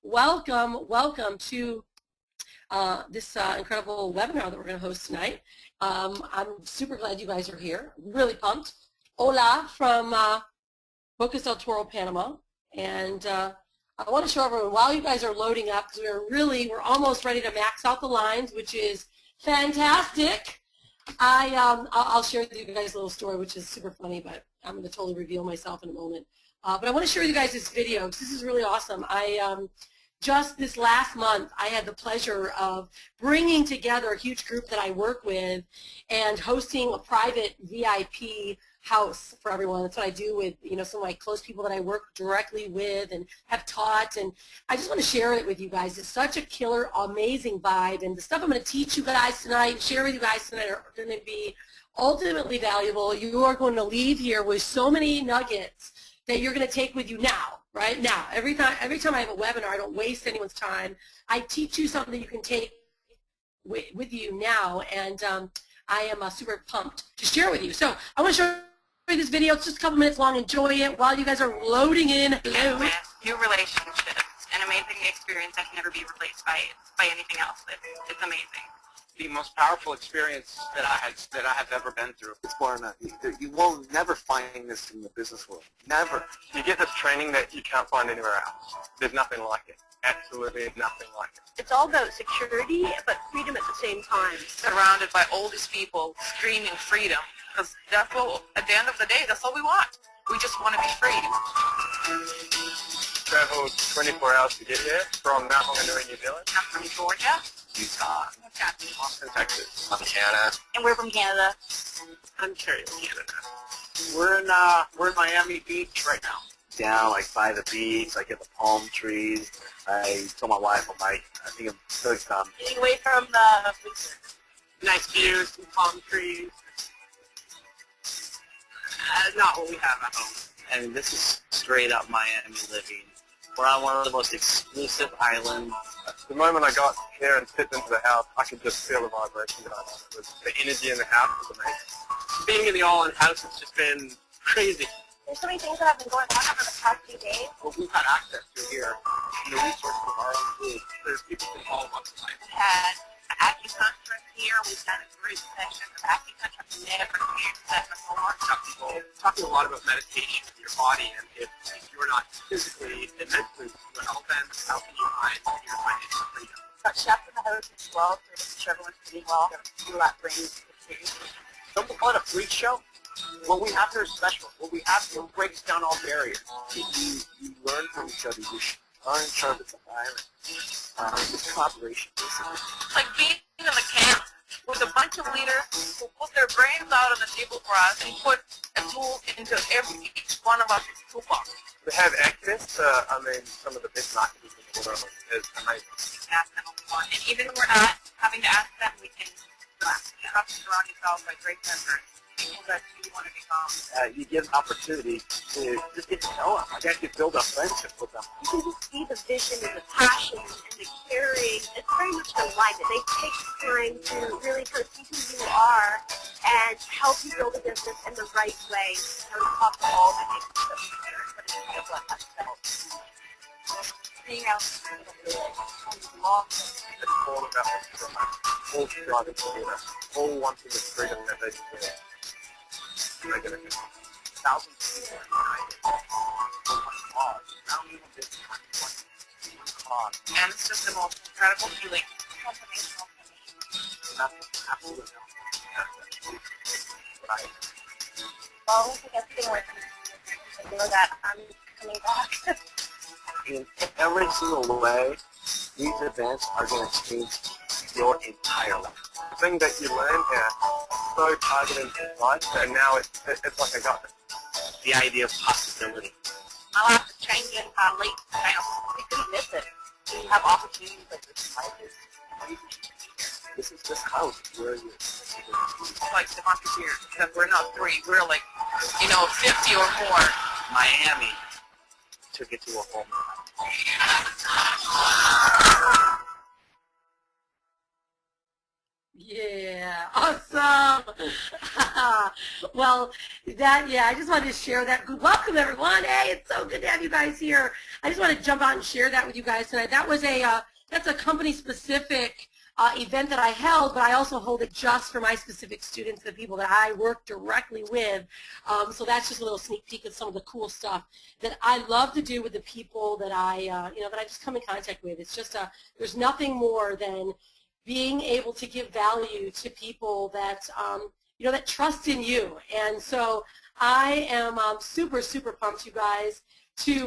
welcome to this incredible webinar that we're going to host tonight. I'm super glad you guys are here. Really pumped. Hola from Bocas del Toro, Panama. And I want to show everyone, while you guys are loading up, because we're almost ready to max out the lines, which is fantastic. I'll share with you guys a little story, which is super funny, but I'm going to totally reveal myself in a moment. But I want to share with you guys this video, because this is really awesome. Just this last month, I had the pleasure of bringing together a huge group that I work with and hosting a private VIP house for everyone. That's what I do with some of my close people that I work directly with and have taught. And I just want to share it with you guys. It's such a killer, amazing vibe. And the stuff I'm going to teach you guys tonight, share with you guys tonight, are going to be ultimately valuable. You are going to leave here with so many nuggets that you're going to take with you now. Right now, every time I have a webinar, I don't waste anyone's time. I teach you something you can take with you now, and I am super pumped to share with you. So I want to show you this video. It's just a couple minutes long. Enjoy it while you guys are loading in. Hello. With new relationships, an amazing experience that can never be replaced by anything else. It's amazing. The most powerful experience that I have ever been through. It's born out. You will never find this in the business world. Never. You get this training that you can't find anywhere else. There's nothing like it. Absolutely nothing like it. It's all about security, but freedom at the same time. Surrounded by oldest people screaming freedom, because that's what, at the end of the day, that's all we want. We just want to be free. Traveled 24 hours to get here from Mount Maunganui, New Zealand. I'm from Georgia. Utah. Austin, Texas. Montana. And we're from Canada. Ontario, Canada. We're in Miami Beach right now. Down by the beach, at the palm trees. I told my wife, I think I'm so excited. Getting away from the Nice views, some palm trees. Not what we have at home. I mean, this is straight up Miami living. We're on one of the most exclusive islands. The moment I got here and stepped into the house, I could just feel the vibration. The energy in the house was amazing. Being in the all-in house has just been crazy. There's so many things that have been going on over the past few days. What we've had access to here, the resources of our own group, there's people from all walks of life. We had acupuncture here. We've done a group session of acupuncture. I've never experienced that before. Talking a lot about meditation with your body, and if you're not physically and mentally well, then how can you find your financial freedom? Got chefs in the house as well, so making sure everyone's eating well. Feel that brings experience. Don't call it a freak show. What we have here is special. What we have here breaks down all barriers. You learn from each other. You learn each other's environment. It's collaboration, basically. It's like being in the camp with a bunch of leaders who put their brains out on the table for us and put a tool into each one of us' toolbox. To have access to, some of the best marketers in the world is amazing. Ask them one. And even when we're not having to ask them, we can trust and surround yourself by great members. People that you want to become. You get an opportunity to just get to know them. You actually build a friendship with them. You can just see the vision and the passion and the caring. It's very much alignment. They take time to really kind of see who you are and help you build a business in the right way. And we talk about all the things that we do, but it's kind of what that's about. Being out long. It's all about freedom. All striving together. All wanting the freedom that they deserve. Thousands of people are united for one cause. Not only one business, one cause. And it's just the most incredible feeling. Transformational for me. Nothing, absolutely nothing. Right. Well, we think everything works. I know that I'm coming back. In every single way, these events are going to change your entire life. The thing that you learn here is so targeted and precise, and now it's like I got it. The idea of possibility. My life is changing late now. We couldn't miss it. We have opportunities like this like this. This is this house where you. It's like the marketeers, because we're not 3, we're like, 50 or more. Miami took it to a whole Yeah, awesome. Well, I just wanted to share that. Welcome, everyone. Hey, it's so good to have you guys here. I just want to jump out and share that with you guys tonight. That was that's a company-specific event that I held, but I also hold it just for my specific students, the people that I work directly with. So that's just a little sneak peek of some of the cool stuff that I love to do with the people that I, that I just come in contact with. It's just there's nothing more than being able to give value to people that, that trust in you. And so I am super, super pumped, you guys, to,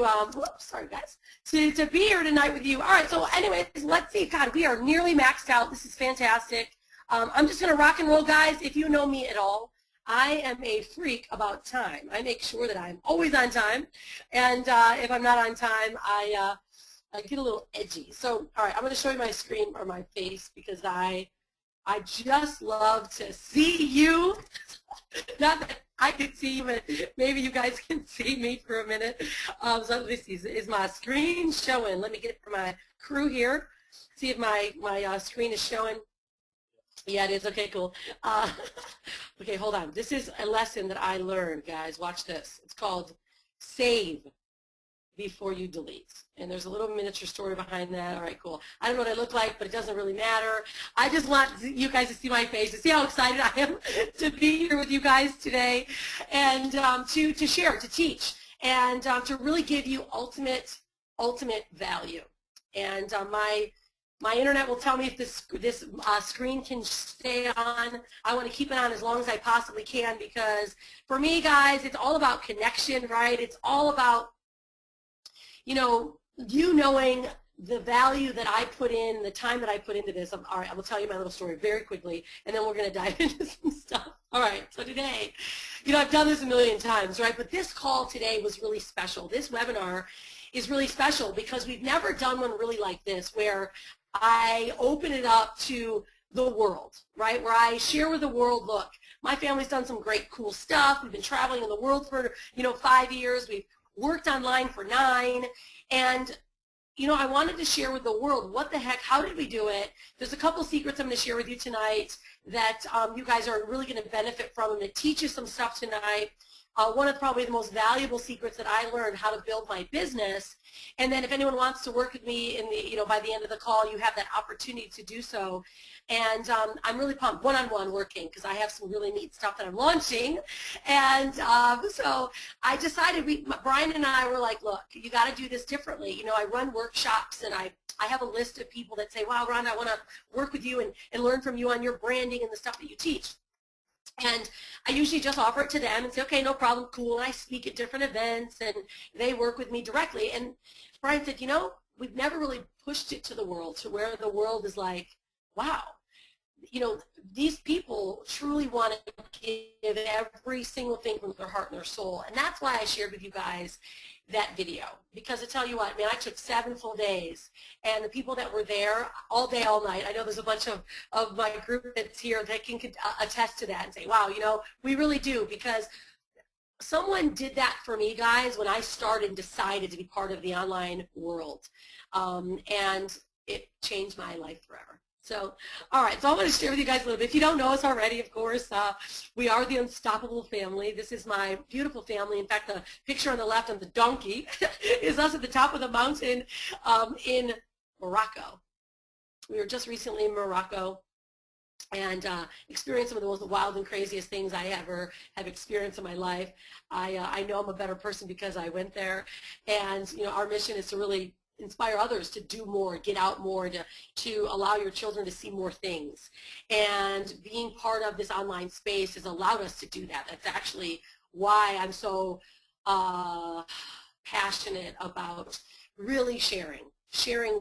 to be here tonight with you. All right, so anyways, let's see. God, we are nearly maxed out. This is fantastic. I'm just going to rock and roll, guys. If you know me at all, I am a freak about time. I make sure that I'm always on time. And if I'm not on time, I get a little edgy. So, all right, I'm going to show you my screen or my face because I just love to see you. Not that I can see you, but maybe you guys can see me for a minute. So let me see. Is my screen showing? Let me get it for my crew here. See if my screen is showing. Yeah, it is. Okay, cool. Okay, hold on. This is a lesson that I learned, guys. Watch this. It's called Save Before You Delete. And there's a little miniature story behind that. All right, cool. I don't know what I look like, but it doesn't really matter. I just want you guys to see my face, to see how excited I am to be here with you guys today, and to share, to teach, and to really give you ultimate value. And my internet will tell me if this screen can stay on. I want to keep it on as long as I possibly can, because for me, guys, it's all about connection, right? It's all about you knowing the value that I put in, the time that I put into this. All right, I will tell you my little story very quickly, and then we're going to dive into some stuff. All right, so today, I've done this a million times, right? But this call today was really special. This webinar is really special because we've never done one really like this, where I open it up to the world, right? Where I share with the world, look, my family's done some great, cool stuff. We've been traveling in the world for, 5 years. We've worked online for 9, and I wanted to share with the world what the heck, how did we do it? There's a couple secrets I'm going to share with you tonight that you guys are really going to benefit from. I'm going to teach you some stuff tonight. One of probably the most valuable secrets that I learned how to build my business. And then if anyone wants to work with me in the, by the end of the call, you have that opportunity to do so. And I'm really pumped, one-on-one working, because I have some really neat stuff that I'm launching. And so I decided, Brian and I were like, look, you got to do this differently. I run workshops, and I have a list of people that say, wow, Rhonda, I want to work with you and learn from you on your branding and the stuff that you teach. And I usually just offer it to them and say, okay, no problem, cool. And I speak at different events, and they work with me directly. And Brian said, we've never really pushed it to the world, to where the world is like, wow, these people truly want to give every single thing from their heart and their soul. And that's why I shared with you guys that video. Because I tell you what, man, I took 7 full days, and the people that were there all day, all night, I know there's a bunch of my group that's here that can attest to that and say, wow, we really do, because someone did that for me, guys, when I started and decided to be part of the online world. And it changed my life forever. So, all right, so I want to share with you guys a little bit. If you don't know us already, of course, we are the Unstoppable family. This is my beautiful family. In fact, the picture on the left on the donkey is us at the top of the mountain in Morocco. We were just recently in Morocco and experienced some of the most wild and craziest things I ever have experienced in my life. I know I'm a better person because I went there. And, our mission is to really inspire others to do more, get out more, to allow your children to see more things. And being part of this online space has allowed us to do that. That's actually why I'm so passionate about really sharing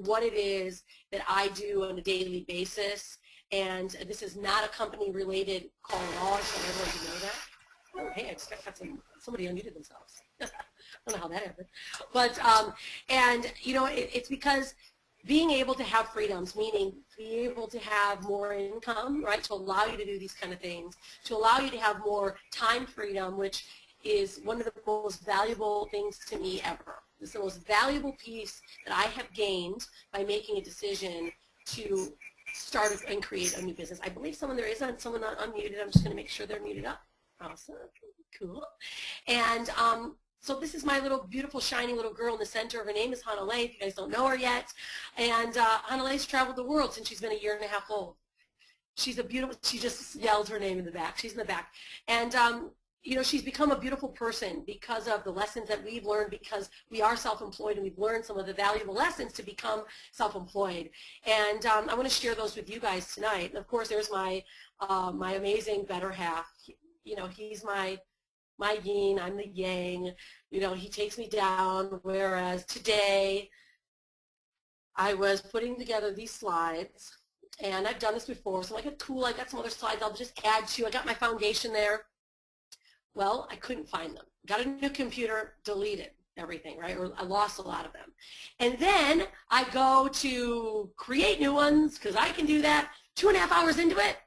what it is that I do on a daily basis. And this is not a company-related call at all. I just want everyone to know that. Oh, hey, I just got somebody unmuted themselves. I don't know how that happened. But, it's because being able to have freedoms, meaning be able to have more income, right, to allow you to do these kind of things, to allow you to have more time freedom, which is one of the most valuable things to me ever. It's the most valuable piece that I have gained by making a decision to start and create a new business. I believe there is someone not unmuted. I'm just going to make sure they're muted up. Awesome. Cool. And so this is my little beautiful, shiny little girl in the center. Her name is Hanalei, if you guys don't know her yet. And Hanalei's traveled the world since she's been a year and a half old. She's a beautiful, she just yelled her name in the back. She's in the back. And, you know, she's become a beautiful person because of the lessons that we've learned, because we are self-employed and we've learned some of the valuable lessons to become self-employed. And I want to share those with you guys tonight. And of course, there's my amazing better half. You know, he's my yin, I'm the yang. You know, he takes me down, whereas today I was putting together these slides, and I've done this before, so I'm like, cool, I got some other slides I'll just add to. I got my foundation there. Well, I couldn't find them. Got a new computer, deleted everything, right? Or I lost a lot of them. And then I go to create new ones, because I can do that. 2.5 hours into it,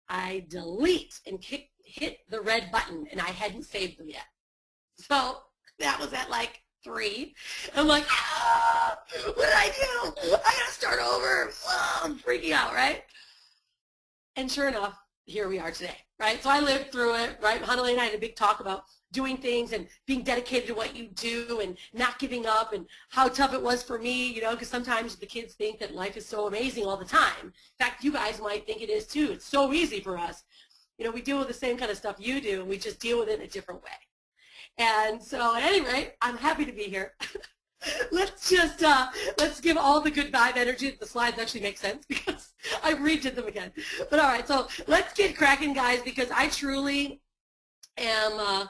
I delete and hit the red button, and I hadn't saved them yet. So that was at like 3. I'm like, what did I do? I gotta start over. Oh, I'm freaking out, right? And sure enough, here we are today, right? So I lived through it, right? Hanalei and I had a big talk about doing things and being dedicated to what you do and not giving up, and how tough it was for me, you know, because sometimes the kids think that life is so amazing all the time. In fact, you guys might think it is too. It's so easy for us. You know, we deal with the same kind of stuff you do, and we just deal with it in a different way. And so at any rate, I'm happy to be here. Let's give all the good vibe energy. The slides actually make sense because I redid them again. But all right, so let's get cracking, guys, because I truly am,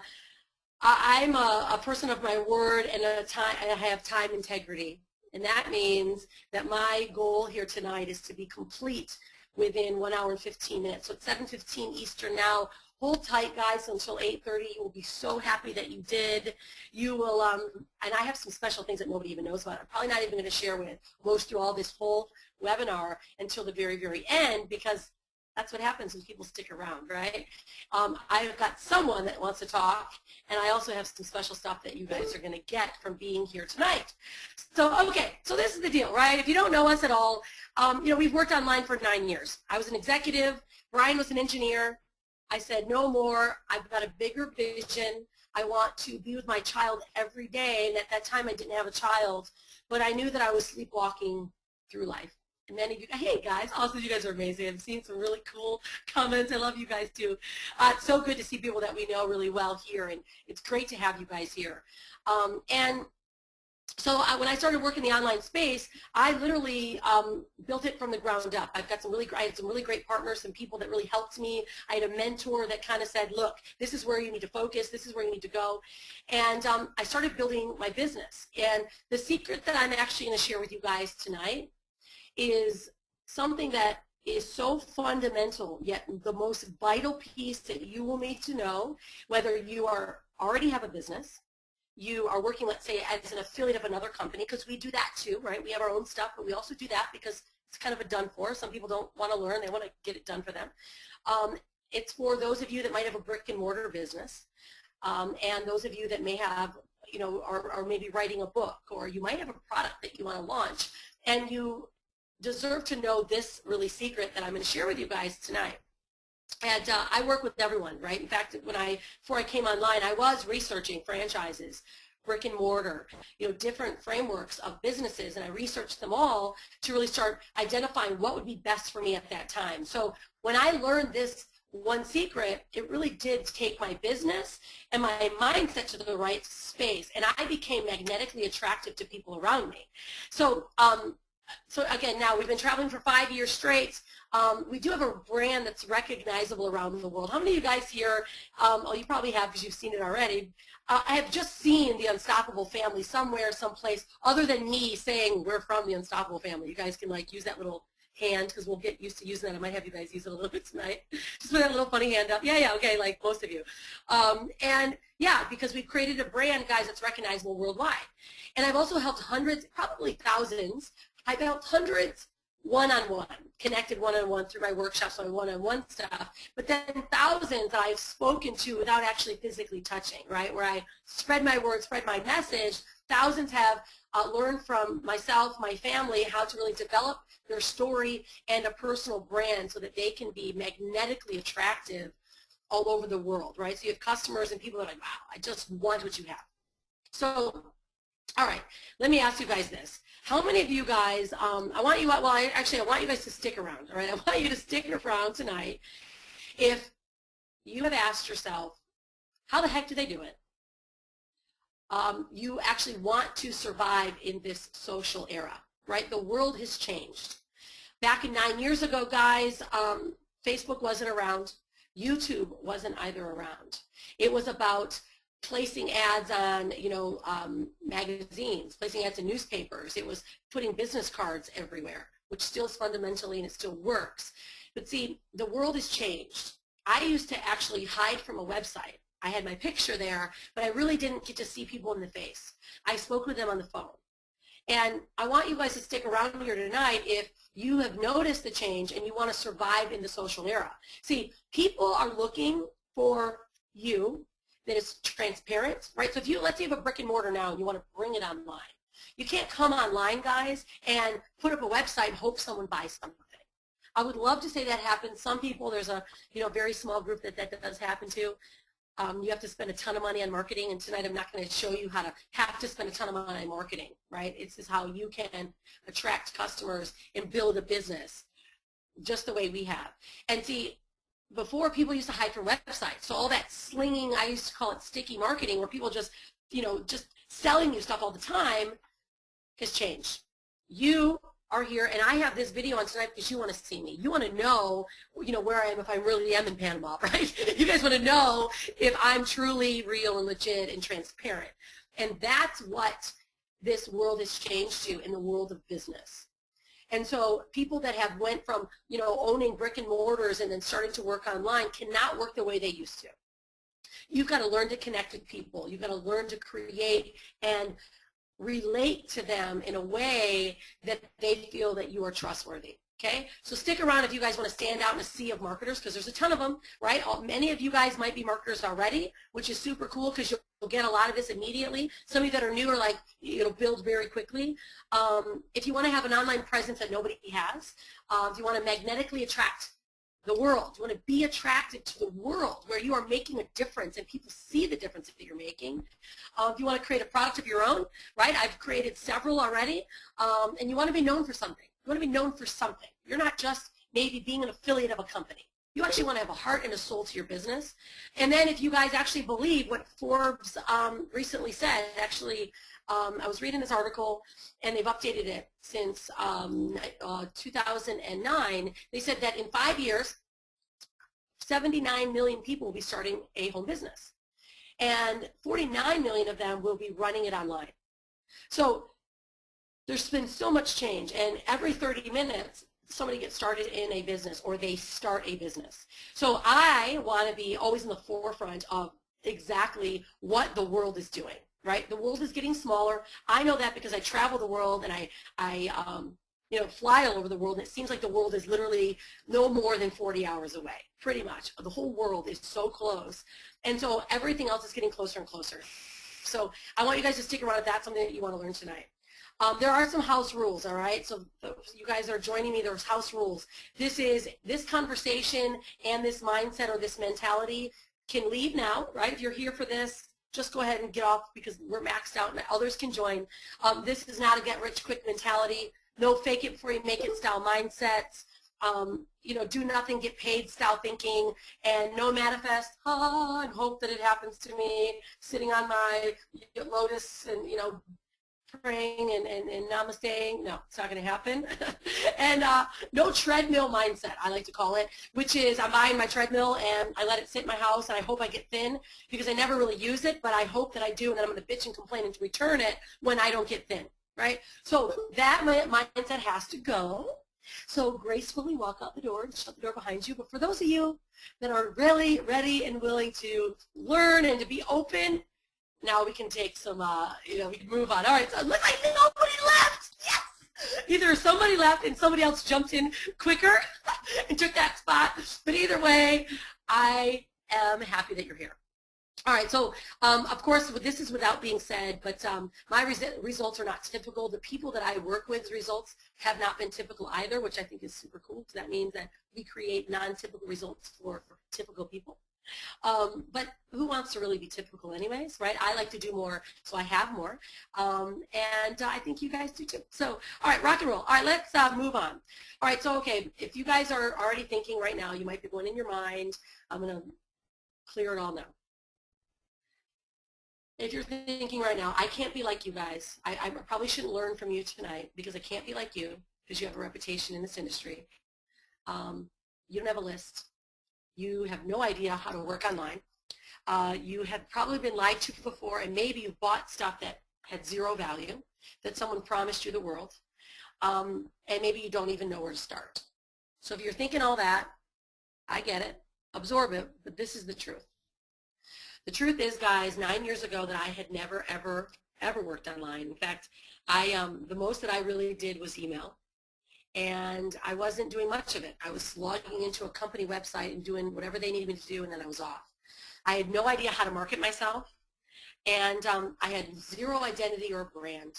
I'm a person of my word, and I have time integrity. And that means that my goal here tonight is to be complete within 1 hour and 15 minutes. So it's 7:15 Eastern now. Hold tight, guys, until 8:30. You'll be so happy that you did. You will, and I have some special things that nobody even knows about. I'm probably not even going to share with most through all this whole webinar until the very, very end, because that's what happens when people stick around, right? I've got someone that wants to talk, and I also have some special stuff that you guys are going to get from being here tonight. So, okay, so this is the deal, right? If you don't know us at all, you know, we've worked online for 9 years. I was an executive. Brian was an engineer. I said, no more. I've got a bigger vision. I want to be with my child every day. And at that time, I didn't have a child, but I knew that I was sleepwalking through life. And many of you, hey guys, also you guys are amazing. I've seen some really cool comments. I love you guys too. It's so good to see people that we know really well here, and it's great to have you guys here. And so when I started working in the online space, I literally built it from the ground up. I've got I had some really great partners, some people that really helped me. I had a mentor that kind of said, look, this is where you need to focus. This is where you need to go. And I started building my business. And the secret that I'm actually going to share with you guys tonight is something that is so fundamental, yet the most vital piece that you will need to know, whether you already have a business, you are working, let's say, as an affiliate of another company, because we do that too, right? We have our own stuff, but we also do that because it's kind of a done for. Some people don't want to learn. They want to get it done for them. It's for those of you that might have a brick and mortar business, and those of you that may have, you know, are maybe writing a book, or you might have a product that you want to launch, and you deserve to know this really secret that I'm going to share with you guys tonight. And I work with everyone, right? In fact, before I came online, I was researching franchises, brick and mortar, you know, different frameworks of businesses, and I researched them all to really start identifying what would be best for me at that time. So when I learned this one secret, it really did take my business and my mindset to the right space, and I became magnetically attractive to people around me. So so again, now we've been traveling for 5 years straight. We do have a brand that's recognizable around the world. How many of you guys here, oh, you probably have because you've seen it already. I have just seen the Unstoppable family somewhere, someplace, other than me saying we're from the Unstoppable family. You guys can like use that little hand, because we'll get used to using that. I might have you guys use it a little bit tonight. Just put that little funny hand up. Yeah, okay, like most of you. And yeah, because we've created a brand, guys, that's recognizable worldwide. And I've also helped hundreds, probably thousands. I've helped hundreds one-on-one, connected one-on-one through my workshops, my one-on-one stuff, but then thousands that I've spoken to without actually physically touching, right, where I spread my word, spread my message. Thousands have learned from myself, my family, how to really develop their story and a personal brand so that they can be magnetically attractive all over the world, right? So you have customers and people that are like, wow, I just want what you have. So, all right, let me ask you guys this. How many of you guys, I want you guys to stick around, all right? I want you to stick around tonight. If you have asked yourself, how the heck do they do it? You actually want to survive in this social era, right? The world has changed. Back in 9 years ago, guys, Facebook wasn't around. YouTube wasn't either around. It was about placing ads on, magazines, placing ads in newspapers. It was putting business cards everywhere, which still is fundamentally, and it still works. But see, the world has changed. I used to actually hide from a website. I had my picture there, but I really didn't get to see people in the face. I spoke with them on the phone. And I want you guys to stick around here tonight if you have noticed the change and you want to survive in the social era. See, people are looking for you that is transparent, right? So if you, let's say you have a brick and mortar now and you want to bring it online. You can't come online, guys, and put up a website and hope someone buys something. I would love to say that happens. Some people, there's a very small group that does happen to. You have to spend a ton of money on marketing, and tonight I'm not going to show you how to have to spend a ton of money on marketing, right? It's just how you can attract customers and build a business just the way we have. And see, before people used to hide from websites, so all that slinging, I used to call it sticky marketing, where people just, just selling you stuff all the time has changed. You are here, and I have this video on tonight because you want to see me. You want to know, where I am, if I really am in Panama, right? You guys want to know if I'm truly real and legit and transparent. And that's what this world has changed to in the world of business. And so people that have went from, owning brick and mortars and then starting to work online cannot work the way they used to. You've got to learn to connect with people. You've got to learn to create and relate to them in a way that they feel that you are trustworthy. Okay, so stick around if you guys want to stand out in a sea of marketers, because there's a ton of them, right? Many of you guys might be marketers already, which is super cool because you'll get a lot of this immediately. Some of you that are new are like, build very quickly. If you want to have an online presence that nobody has, if you want to magnetically attract the world, you want to be attracted to the world where you are making a difference and people see the difference that you're making. If you want to create a product of your own, right? I've created several already, and you want to be known for something. You want to be known for something. You're not just maybe being an affiliate of a company. You actually want to have a heart and a soul to your business. And then if you guys actually believe what Forbes recently said, actually, I was reading this article, and they've updated it since 2009. They said that in 5 years, 79 million people will be starting a home business. And 49 million of them will be running it online. So there's been so much change, and every 30 minutes, somebody gets started in a business or they start a business. So I want to be always in the forefront of exactly what the world is doing, right? The world is getting smaller. I know that because I travel the world and I fly all over the world, and it seems like the world is literally no more than 40 hours away, pretty much. The whole world is so close. And so everything else is getting closer and closer. So I want you guys to stick around if that's something that you want to learn tonight. There are some house rules, all right? So you guys are joining me. There's house rules. This conversation and this mindset or this mentality can leave now, right? If you're here for this, just go ahead and get off because we're maxed out and others can join. This is not a get-rich-quick mentality. No fake it before you make it style mindsets. Do nothing, get paid style thinking, and no manifest, and hope that it happens to me, sitting on my lotus and, praying and namasteing. No, it's not going to happen. And no treadmill mindset, I like to call it, which is I'm buying my treadmill and I let it sit in my house and I hope I get thin because I never really use it, but I hope that I do, and then I'm going to bitch and complain and to return it when I don't get thin, right? So that mindset has to go. So gracefully walk out the door and shut the door behind you. But for those of you that are really ready and willing to learn and to be open, now we can take some, we can move on. All right, so it looks like nobody left. Yes! Either somebody left and somebody else jumped in quicker and took that spot. But either way, I am happy that you're here. All right, so of course, this is without being said, but my results are not typical. The people that I work with, results have not been typical either, which I think is super cool because that means that we create non-typical results for typical people. But who wants to really be typical anyways, right? I like to do more, so I have more. And I think you guys do too. So, all right, rock and roll. All right, let's move on. All right, so, okay, if you guys are already thinking right now, you might be going in your mind, I'm going to clear it all now. If you're thinking right now, I can't be like you guys. I probably shouldn't learn from you tonight because I can't be like you because you have a reputation in this industry. You don't have a list. You have no idea how to work online. You have probably been lied to before, and maybe you bought stuff that had zero value, that someone promised you the world, and maybe you don't even know where to start. So if you're thinking all that, I get it. Absorb it, but this is the truth. The truth is, guys, 9 years ago that I had never, ever, ever worked online. In fact, the most that I really did was email. And I wasn't doing much of it. I was logging into a company website and doing whatever they needed me to do, and then I was off. I had no idea how to market myself, and I had zero identity or brand.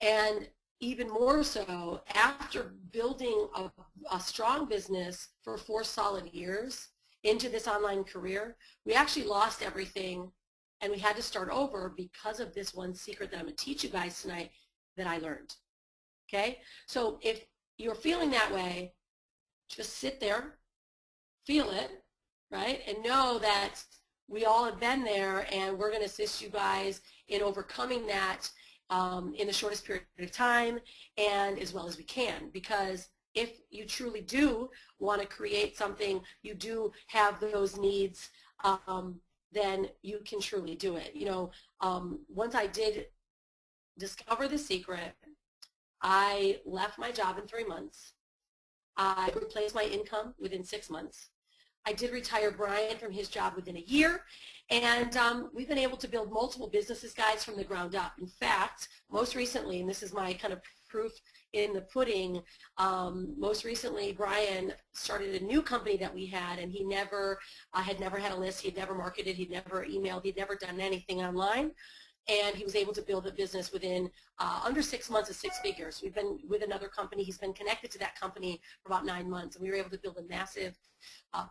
And even more so, after building a strong business for 4 solid years into this online career, we actually lost everything, and we had to start over because of this one secret that I'm going to teach you guys tonight that I learned. Okay, so if you're feeling that way, just sit there, feel it, right, and know that we all have been there, and we're going to assist you guys in overcoming that in the shortest period of time and as well as we can. Because if you truly do want to create something, you do have those needs, then you can truly do it. You know, once I did discover the secret, I left my job in 3 months. I replaced my income within 6 months. I did retire Brian from his job within a year, and we've been able to build multiple businesses, guys, from the ground up. In fact, most recently, and this is my kind of proof in the pudding, most recently Brian started a new company that we had, and he had never had a list, he'd never marketed, he'd never emailed, he'd never done anything online. And he was able to build a business within under 6 months of 6 figures. We've been with another company. He's been connected to that company for about 9 months, and we were able to build a massive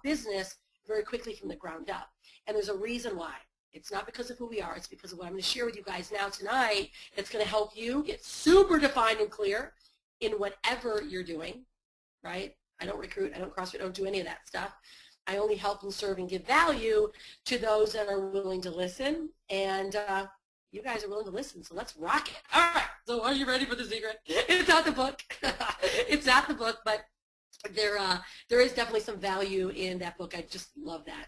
business very quickly from the ground up. And there's a reason why. It's not because of who we are. It's because of what I'm going to share with you guys now tonight that's going to help you get super defined and clear in whatever you're doing, right? I don't recruit. I don't CrossFit. I don't do any of that stuff. I only help and serve and give value to those that are willing to listen, and you guys are willing to listen, so let's rock it. All right, so are you ready for the secret? It's not the book. It's not the book, but there is definitely some value in that book. I just love that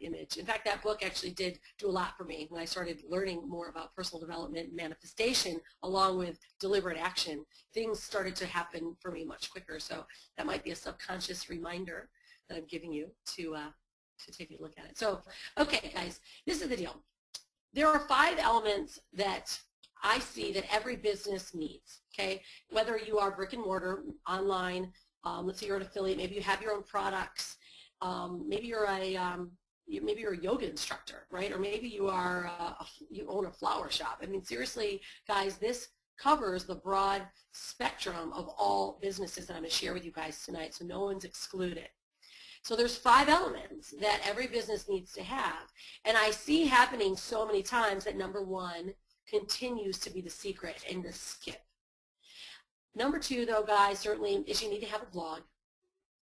image. In fact, that book actually did do a lot for me when I started learning more about personal development and manifestation along with deliberate action. Things started to happen for me much quicker, so that might be a subconscious reminder that I'm giving you to take a look at it. So, okay, guys, this is the deal. There are 5 elements that I see that every business needs, okay? Whether you are brick and mortar, online, let's say you're an affiliate, maybe you have your own products, maybe you're a yoga instructor, right? Or maybe you are you own a flower shop. I mean, seriously, guys, this covers the broad spectrum of all businesses that I'm going to share with you guys tonight, so no one's excluded. So there's 5 elements that every business needs to have. And I see happening so many times that number 1 continues to be the secret and the skip. Number 2, though, guys, certainly is you need to have a blog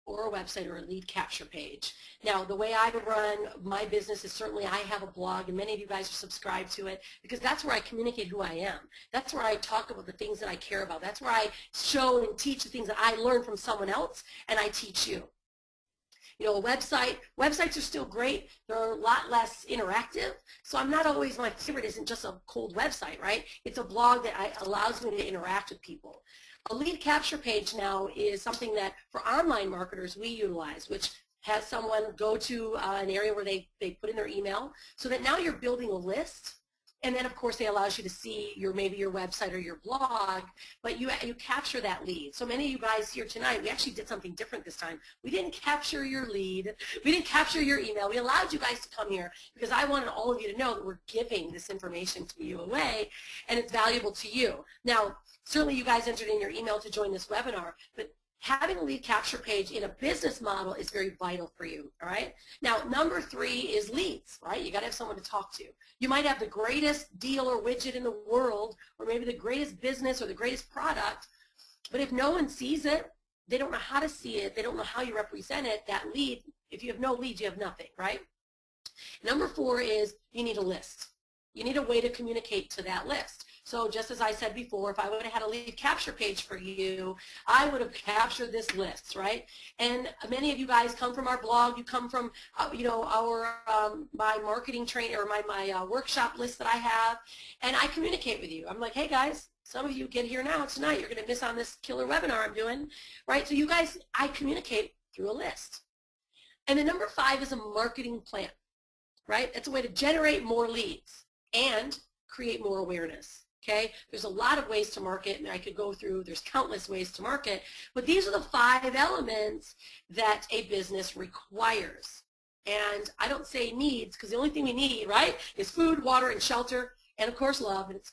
or a website or a lead capture page. Now, the way I run my business is certainly I have a blog, and many of you guys are subscribed to it because that's where I communicate who I am. That's where I talk about the things that I care about. That's where I show and teach the things that I learned from someone else, and I teach you. You know, websites are still great. They're a lot less interactive. So I'm not always, my favorite isn't just a cold website, right? It's a blog that allows me to interact with people. A lead capture page now is something that for online marketers we utilize, which has someone go to an area where they put in their email so that now you're building a list. And then, of course, they allows you to see maybe your website or your blog, but you capture that lead. So many of you guys here tonight, we actually did something different this time. We didn't capture your lead. We didn't capture your email. We allowed you guys to come here because I wanted all of you to know that we're giving this information to you away, and it's valuable to you. Now, certainly you guys entered in your email to join this webinar, but having a lead capture page in a business model is very vital for you, all right? Now, number 3 is leads, right? You got to have someone to talk to. You might have the greatest deal or widget in the world, or maybe the greatest business or the greatest product, but if no one sees it, they don't know how to see it, they don't know how you represent it, that lead, if you have no leads, you have nothing, right? Number 4 is you need a list. You need a way to communicate to that list. So just as I said before, if I would have had a lead capture page for you, I would have captured this list, right? And many of you guys come from our blog. You come from, you know, our my marketing training or my workshop list that I have, and I communicate with you. I'm like, hey guys, some of you get here now tonight. You're going to miss on this killer webinar I'm doing, right? So you guys, I communicate through a list. And then number 5 is a marketing plan, right? It's a way to generate more leads and create more awareness. Okay, there's a lot of ways to market, and I could go through, there's countless ways to market, but these are the 5 elements that a business requires. And I don't say needs, because the only thing we need, right, is food, water, and shelter, and of course love. And it's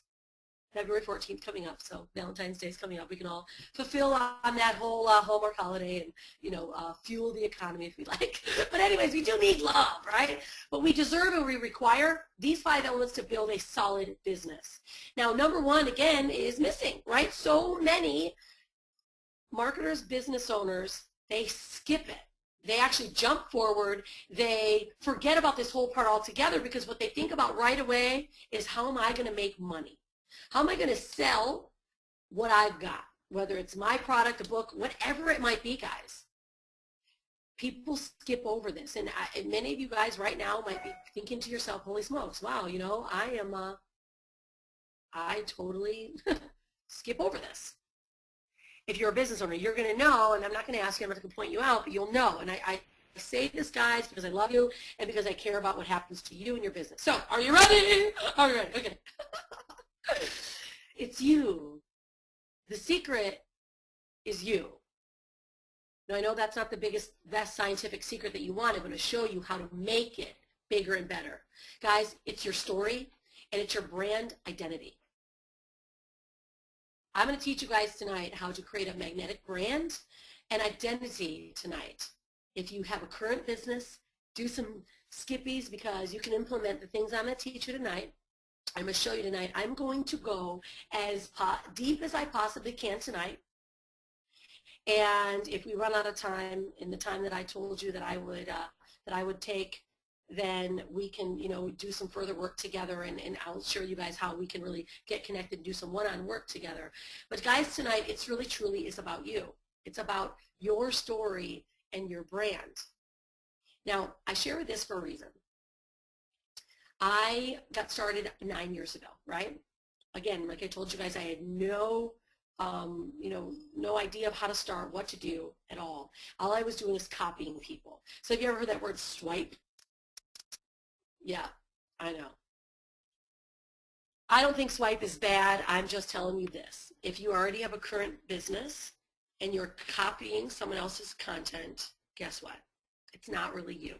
February 14th coming up, so Valentine's Day is coming up. We can all fulfill on that whole Hallmark holiday and, you know, fuel the economy if we like. But anyways, we do need love, right? But we deserve and we require these 5 elements to build a solid business. Now, number 1, again, is missing, right? So many marketers, business owners, they skip it. They actually jump forward. They forget about this whole part altogether because what they think about right away is, how am I going to make money? How am I going to sell what I've got, whether it's my product, a book, whatever it might be, guys? People skip over this, and many of you guys right now might be thinking to yourself, holy smokes, wow, you know, I totally skip over this. If you're a business owner, you're going to know, and I'm not going to ask you, I'm not going to point you out, but you'll know. And I say this, guys, because I love you and because I care about what happens to you and your business. So, are you ready? Are you ready? Okay. It's you. The secret is you. Now, I know that's not the best scientific secret that you want. I'm going to show you how to make it bigger and better. Guys, it's your story and it's your brand identity. I'm going to teach you guys tonight how to create a magnetic brand and identity tonight. If you have a current business, do some skippies because you can implement the things I'm going to teach you tonight. I'm going to show you tonight. I'm going to go as deep as I possibly can tonight. And if we run out of time in the time that I told you that I would take, then we can, you know, do some further work together, and I'll show you guys how we can really get connected and do some one-on-one work together. But guys, tonight, it's really truly is about you. It's about your story and your brand. Now, I share this for a reason. I got started 9 years ago, right? Again, like I told you guys, I had no idea of how to start, what to do at all. All I was doing is copying people. So have you ever heard that word swipe? Yeah, I know. I don't think swipe is bad. I'm just telling you this. If you already have a current business and you're copying someone else's content, guess what? It's not really you.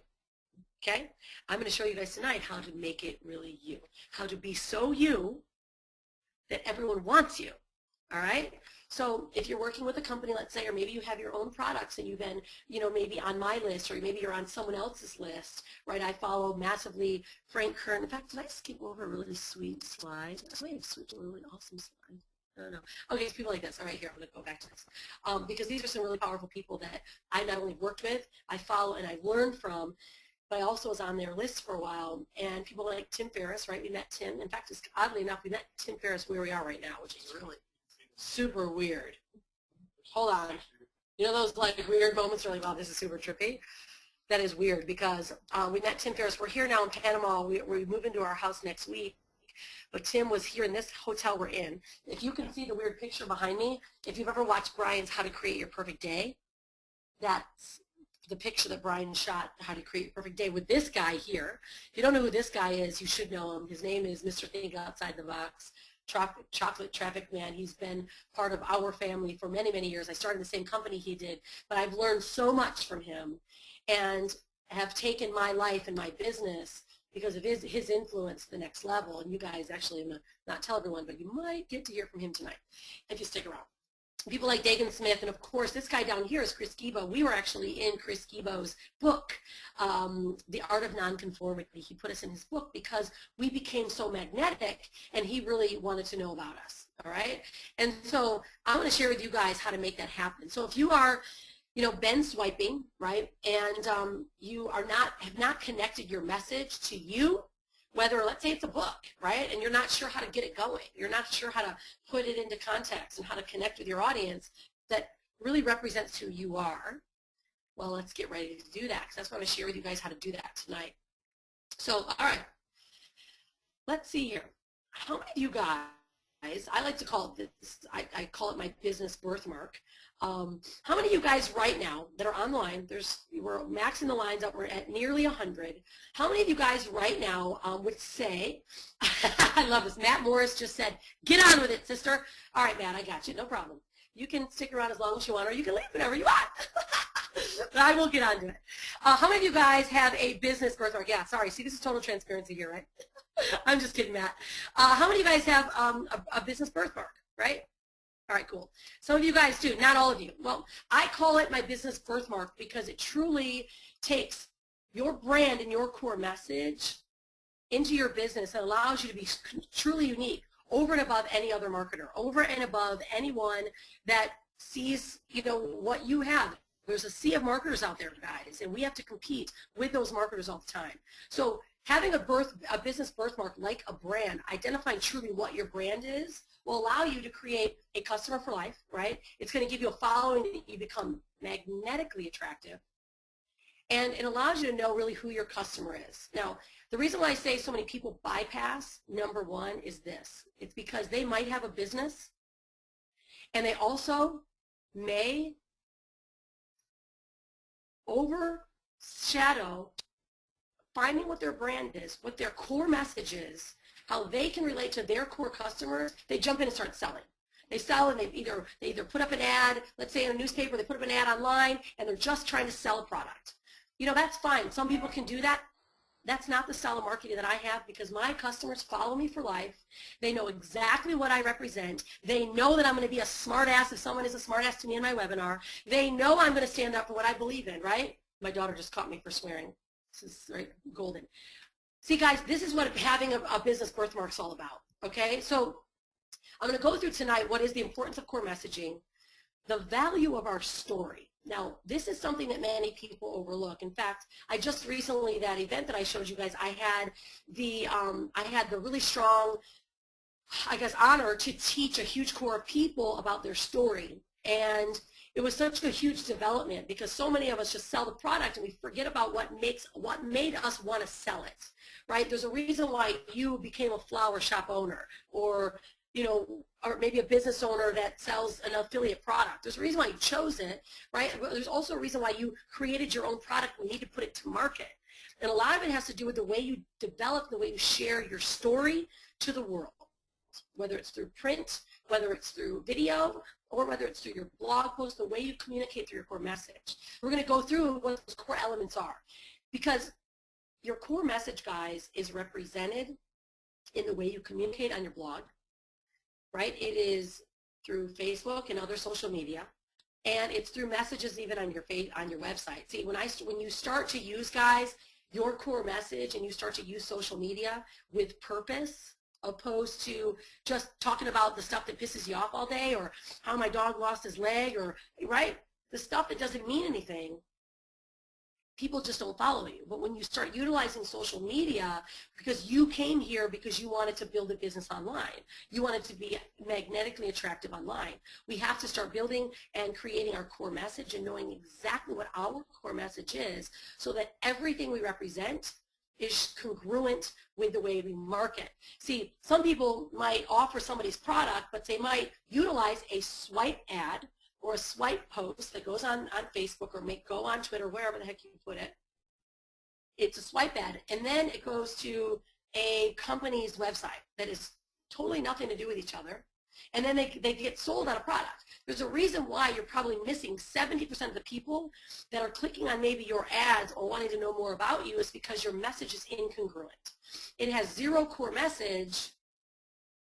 Okay? I'm going to show you guys tonight how to make it really you. How to be so you that everyone wants you. All right? So if you're working with a company, let's say, or maybe you have your own products and you've been, maybe on my list, or maybe you're on someone else's list, right? I follow massively Frank Kern. In fact, did I skip over a really sweet slide? I may have switched a really awesome slide. I don't know. Okay, it's people like this. All right, here, I'm going to go back to this. Because these are some really powerful people that I not only worked with, I follow and I learned from, but I also was on their list for a while. And people like Tim Ferriss, right? We met Tim. In fact, oddly enough, we met Tim Ferriss where we are right now, which is really super weird. Hold on. You know those like weird moments where like, wow, this is super trippy? That is weird because we met Tim Ferriss. We're here now in Panama. We move into our house next week. But Tim was here in this hotel we're in. If you can see the weird picture behind me, if you've ever watched Brian's How to Create Your Perfect Day, that's the picture that Brian shot, How to Create Your Perfect Day, with this guy here. If you don't know who this guy is, you should know him. His name is Mr. Think Outside the Box. Chocolate Traffic Man. He's been part of our family for many, many years. I started in the same company he did, but I've learned so much from him and have taken my life and my business because of his influence to the next level. And you guys, actually, I'm going to not tell everyone, but you might get to hear from him tonight if you stick around. people like Dagan Smith, and of course this guy down here is Chris Gibo. We were actually in Chris Gibo's book, The Art of Nonconformity. He put us in his book because we became so magnetic, and he really wanted to know about us, all right? And so I want to share with you guys how to make that happen. So if you are, you know, been swiping, right, and you are have not connected your message to you, whether, let's say it's a book, right, and you're not sure how to get it going, you're not sure how to put it into context and how to connect with your audience that really represents who you are, well, let's get ready to do that, because that's what I'm going to share with you guys how to do that tonight. So, all right, let's see here. How many of you guys, I like to call it this, I call it my business birthmark. How many of you guys right now that are online, we're maxing the lines up, we're at nearly 100. How many of you guys right now would say, I love this, Matt Morris just said, get on with it, sister. All right, Matt, I got you, no problem. You can stick around as long as you want, or you can leave whenever you want. But I will get on to it. How many of you guys have a business birthmark? Yeah, sorry, see, this is total transparency here, right? I'm just kidding, Matt. How many of you guys have a business birthmark, right? All right, cool. Some of you guys do, not all of you. Well, I call it my business birthmark because it truly takes your brand and your core message into your business and allows you to be truly unique over and above any other marketer, over and above anyone that sees, you know, what you have. There's a sea of marketers out there, guys, and we have to compete with those marketers all the time. So having a business birthmark like a brand, identifying truly what your brand is, will allow you to create a customer for life, right? It's going to give you a following that you become magnetically attractive. And it allows you to know really who your customer is. Now, the reason why I say so many people bypass number one is this. It's because they might have a business, and they also may overshadow finding what their brand is, what their core message is, how they can relate to their core customers. They jump in and start selling. They sell, and they either put up an ad, let's say in a newspaper, they put up an ad online, and they're just trying to sell a product. You know, that's fine. Some people can do that. That's not the style of marketing that I have, because my customers follow me for life. They know exactly what I represent. They know that I'm going to be a smart ass if someone is a smart ass to me in my webinar. They know I'm going to stand up for what I believe in, right? My daughter just caught me for swearing. This is right, golden. See, guys, this is what having a business birthmark is all about, okay? So I'm going to go through tonight what is the importance of core messaging, the value of our story. Now, this is something that many people overlook. In fact, I just recently, that event that I showed you guys, I had the really strong, I guess, honor to teach a huge core of people about their story. And it was such a huge development, because so many of us just sell the product and we forget about what made us want to sell it, right? There's a reason why you became a flower shop owner, or, you know, or maybe a business owner that sells an affiliate product. There's a reason why you chose it, right? There's also a reason why you created your own product and need to put it to market. And a lot of it has to do with the way you develop, the way you share your story to the world, whether it's through print, whether it's through video, or whether it's through your blog post, the way you communicate through your core message. We're going to go through what those core elements are, because your core message, guys, is represented in the way you communicate on your blog, right? It is through Facebook and other social media, and it's through messages even on your website. See, when you start to use, guys, your core message, and you start to use social media with purpose, opposed to just talking about the stuff that pisses you off all day, or how my dog lost his leg, or, right, the stuff that doesn't mean anything, people just don't follow you. But when you start utilizing social media, because you came here because you wanted to build a business online, you wanted to be magnetically attractive online, we have to start building and creating our core message and knowing exactly what our core message is, so that everything we represent is congruent with the way we market. See, some people might offer somebody's product, but they might utilize a swipe ad or a swipe post that goes on Facebook, or may go on Twitter, wherever the heck you put it. It's a swipe ad, and then it goes to a company's website that is totally nothing to do with each other, and then they get sold on a product. There's a reason why you're probably missing 70% of the people that are clicking on maybe your ads or wanting to know more about you, is because your message is incongruent. It has zero core message,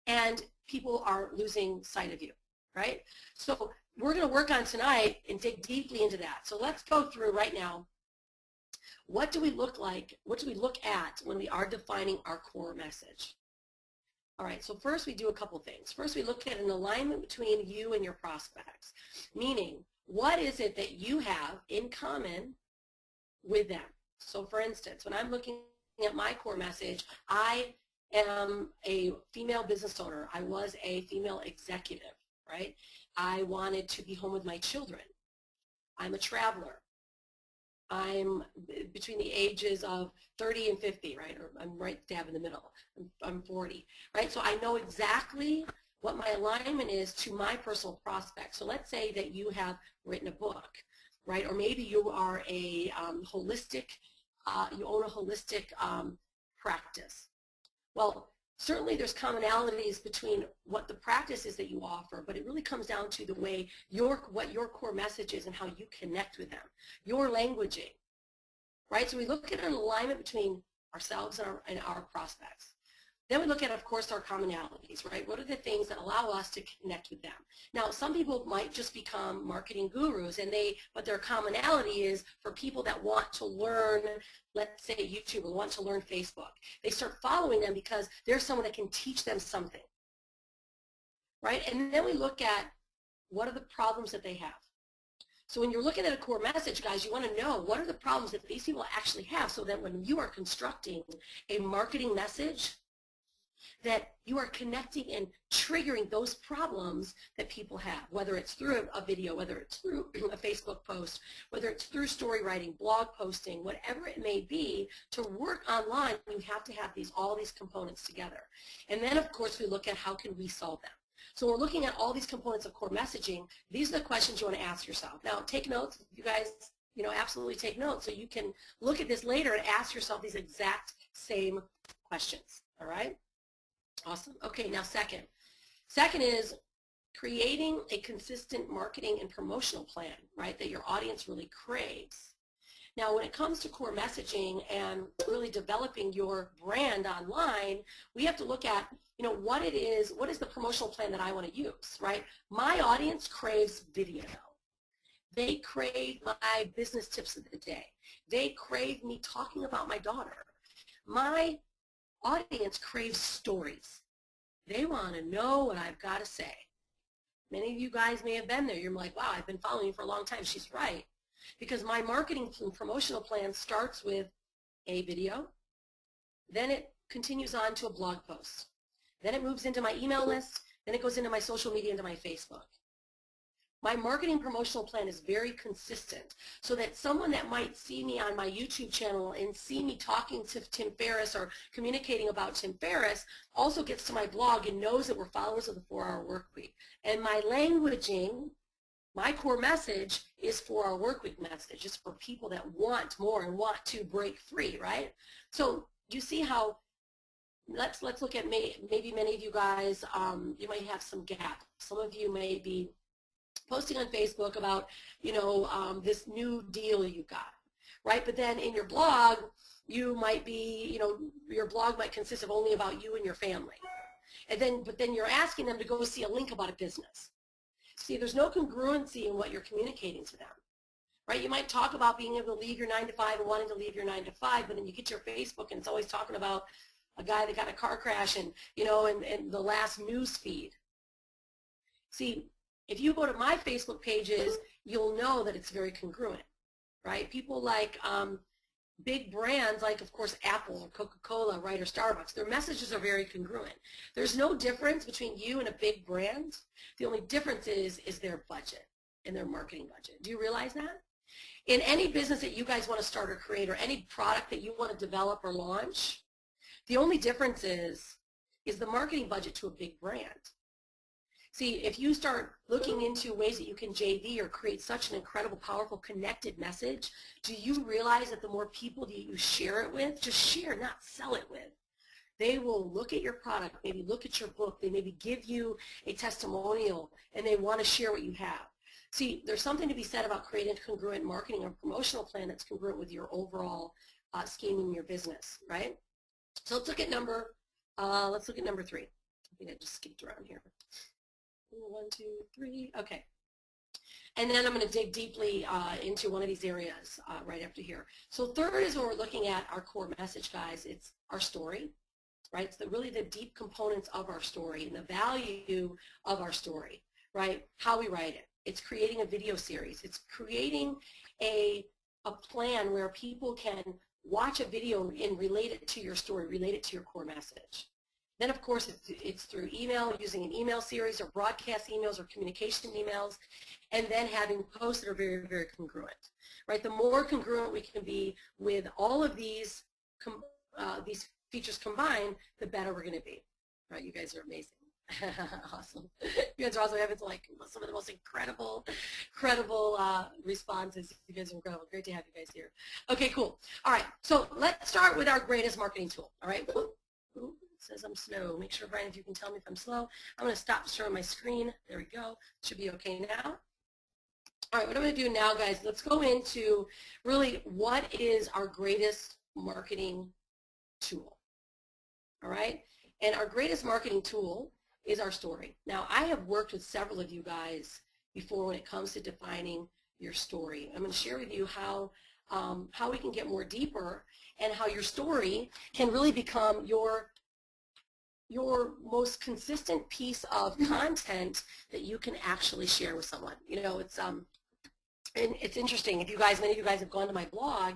and people are losing sight of you, right? So we're going to work on tonight and dig deeply into that. So let's go through right now. What do we look like? What do we look at when we are defining our core message? All right, so first we do a couple things. First, we look at an alignment between you and your prospects, meaning what is it that you have in common with them? So for instance, when I'm looking at my core message, I am a female business owner. I was a female executive, right? I wanted to be home with my children. I'm a traveler. I'm between the ages of 30 and 50, right? Or I'm right dab in the middle. I'm 40, right? So I know exactly what my alignment is to my personal prospect. So let's say that you have written a book, right? Or maybe you are a holistic, you own a holistic practice. Well, certainly there's commonalities between what the practice is that you offer, but it really comes down to the way what your core message is and how you connect with them, your languaging, right? So we look at an alignment between ourselves and our prospects. Then we look at, of course, our commonalities, right? What are the things that allow us to connect with them? Now, some people might just become marketing gurus, but their commonality is for people that want to learn, let's say YouTube, or want to learn Facebook. They start following them because there's someone that can teach them something, right? And then we look at what are the problems that they have. So when you're looking at a core message, guys, you want to know what are the problems that these people actually have so that when you are constructing a marketing message, that you are connecting and triggering those problems that people have, whether it's through a video, whether it's through a Facebook post, whether it's through story writing, blog posting, whatever it may be. To work online, you have to have all these components together. And then, of course, we look at how can we solve them. So we're looking at all these components of core messaging. These are the questions you want to ask yourself. Now, take notes. You guys, absolutely take notes so you can look at this later and ask yourself these exact same questions, all right? Awesome. Okay, now second. Second is creating a consistent marketing and promotional plan, right, that your audience really craves. Now, when it comes to core messaging and really developing your brand online, we have to look at, what is the promotional plan that I want to use, right? My audience craves video. They crave my business tips of the day. They crave me talking about my daughter. My audience craves stories. They want to know what I've got to say. Many of you guys may have been there. You're like, wow, I've been following you for a long time. She's right. Because my marketing and promotional plan starts with a video, then it continues on to a blog post. Then it moves into my email list, then it goes into my social media, into my Facebook. My marketing promotional plan is very consistent so that someone that might see me on my YouTube channel and see me talking to Tim Ferriss or communicating about Tim Ferriss also gets to my blog and knows that we're followers of the 4-Hour Workweek. And my languaging, my core message is 4-Hour Workweek message. It's for people that want more and want to break free, right? So you see how, let's look at maybe many of you guys, you might have some gap. Some of you may be posting on Facebook about, this new deal you got, right? But then in your blog, you might be, your blog might consist of only about you and your family. But then you're asking them to go see a link about a business. See, there's no congruency in what you're communicating to them, right? You might talk about being able to leave your 9-to-5 and wanting to leave your 9-to-5, but then you get your Facebook and it's always talking about a guy that got a car crash and, and the last news feed. See, if you go to my Facebook pages, you'll know that it's very congruent, right? People like big brands like, of course, Apple or Coca-Cola, right, or Starbucks, their messages are very congruent. There's no difference between you and a big brand. The only difference is their budget and their marketing budget. Do you realize that? In any business that you guys want to start or create or any product that you want to develop or launch, the only difference is the marketing budget to a big brand. See, if you start looking into ways that you can JV or create such an incredible, powerful, connected message, do you realize that the more people that you share it with, just share, not sell it with, they will look at your product, maybe look at your book, they maybe give you a testimonial, and they want to share what you have. See, there's something to be said about creating a congruent marketing or promotional plan that's congruent with your overall scheme in your business, right? So let's look at number 3. I think I just skipped around here. 1, 2, 3. Okay. And then I'm going to dig deeply into one of these areas right after here. So third is when we're looking at our core message, guys. It's our story, right? It's really the deep components of our story and the value of our story, right? How we write it. It's creating a video series. It's creating a plan where people can watch a video and relate it to your story, relate it to your core message. Then, of course, it's through email, using an email series or broadcast emails or communication emails, and then having posts that are very, very congruent, right? The more congruent we can be with all of these features combined, the better we're going to be, right? You guys are amazing. Awesome. You guys are also having like some of the most incredible responses. You guys are incredible. Great to have you guys here. Okay, cool. All right, so let's start with our greatest marketing tool. All right. Ooh, it says I'm slow. Make sure, Brian, if you can tell me if I'm slow. I'm going to stop showing my screen. There we go. Should be okay now. All right, what I'm going to do now, guys, let's go into really what is our greatest marketing tool. All right, and our greatest marketing tool is our story. Now, I have worked with several of you guys before when it comes to defining your story. I'm going to share with you how we can get more deeper and how your story can really become your most consistent piece of content that you can actually share with someone. You know, it's interesting. If you guys, many of you guys have gone to my blog,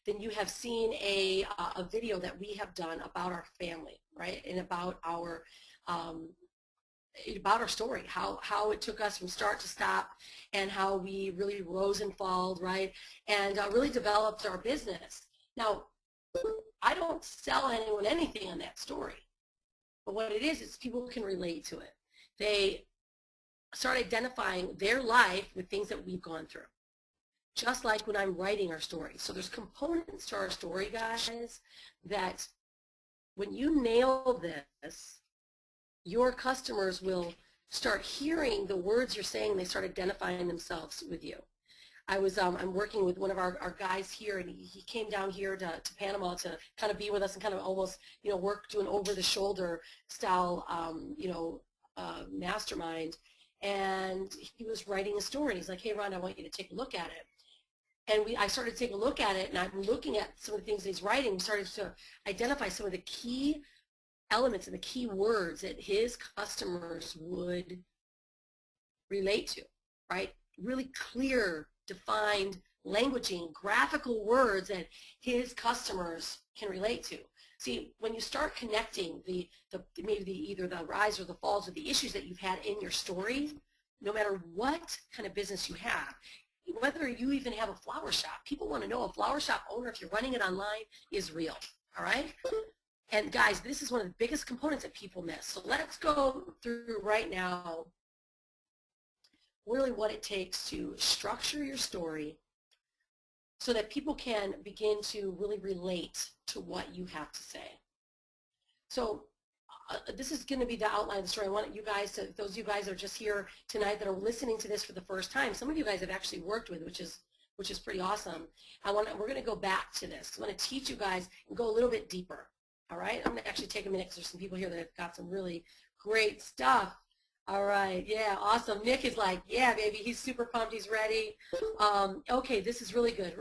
then you have seen a video that we have done about our family, right, and about our story, how it took us from start to stop, and how we really rose and falled, right, and really developed our business. Now, I don't sell anyone anything on that story, but what it is people can relate to it. They start identifying their life with things that we've gone through, just like when I'm writing our story. So there's components to our story, guys, that when you nail this, your customers will start hearing the words you're saying. They start identifying themselves with you. I'm working with one of our guys here, and he came down here to Panama to kind of be with us and kind of almost, you know, work to an over-the-shoulder style, mastermind. And he was writing a story, and he's like, hey, Rhonda, I want you to take a look at it. And I started to take a look at it, and I'm looking at some of the things he's writing. We started to identify some of the key elements and the key words that his customers would relate to, right? Really clear, defined languaging, graphical words that his customers can relate to. See, when you start connecting either the rise or the falls or the issues that you've had in your story, no matter what kind of business you have, whether you even have a flower shop, people want to know a flower shop owner, if you're running it online, is real, all right? And guys, this is one of the biggest components that people miss. So let's go through right now really what it takes to structure your story so that people can begin to really relate to what you have to say. So this is going to be the outline of the story. I want you guys to, those of you guys that are just here tonight that are listening to this for the first time, some of you guys have actually worked with, which is pretty awesome. We're going to go back to this. I want to teach you guys and go a little bit deeper. All right, I'm going to actually take a minute because there's some people here that have got some really great stuff. All right, yeah, awesome. Nick is like, yeah, baby, he's super pumped, he's ready. Okay, this is really good,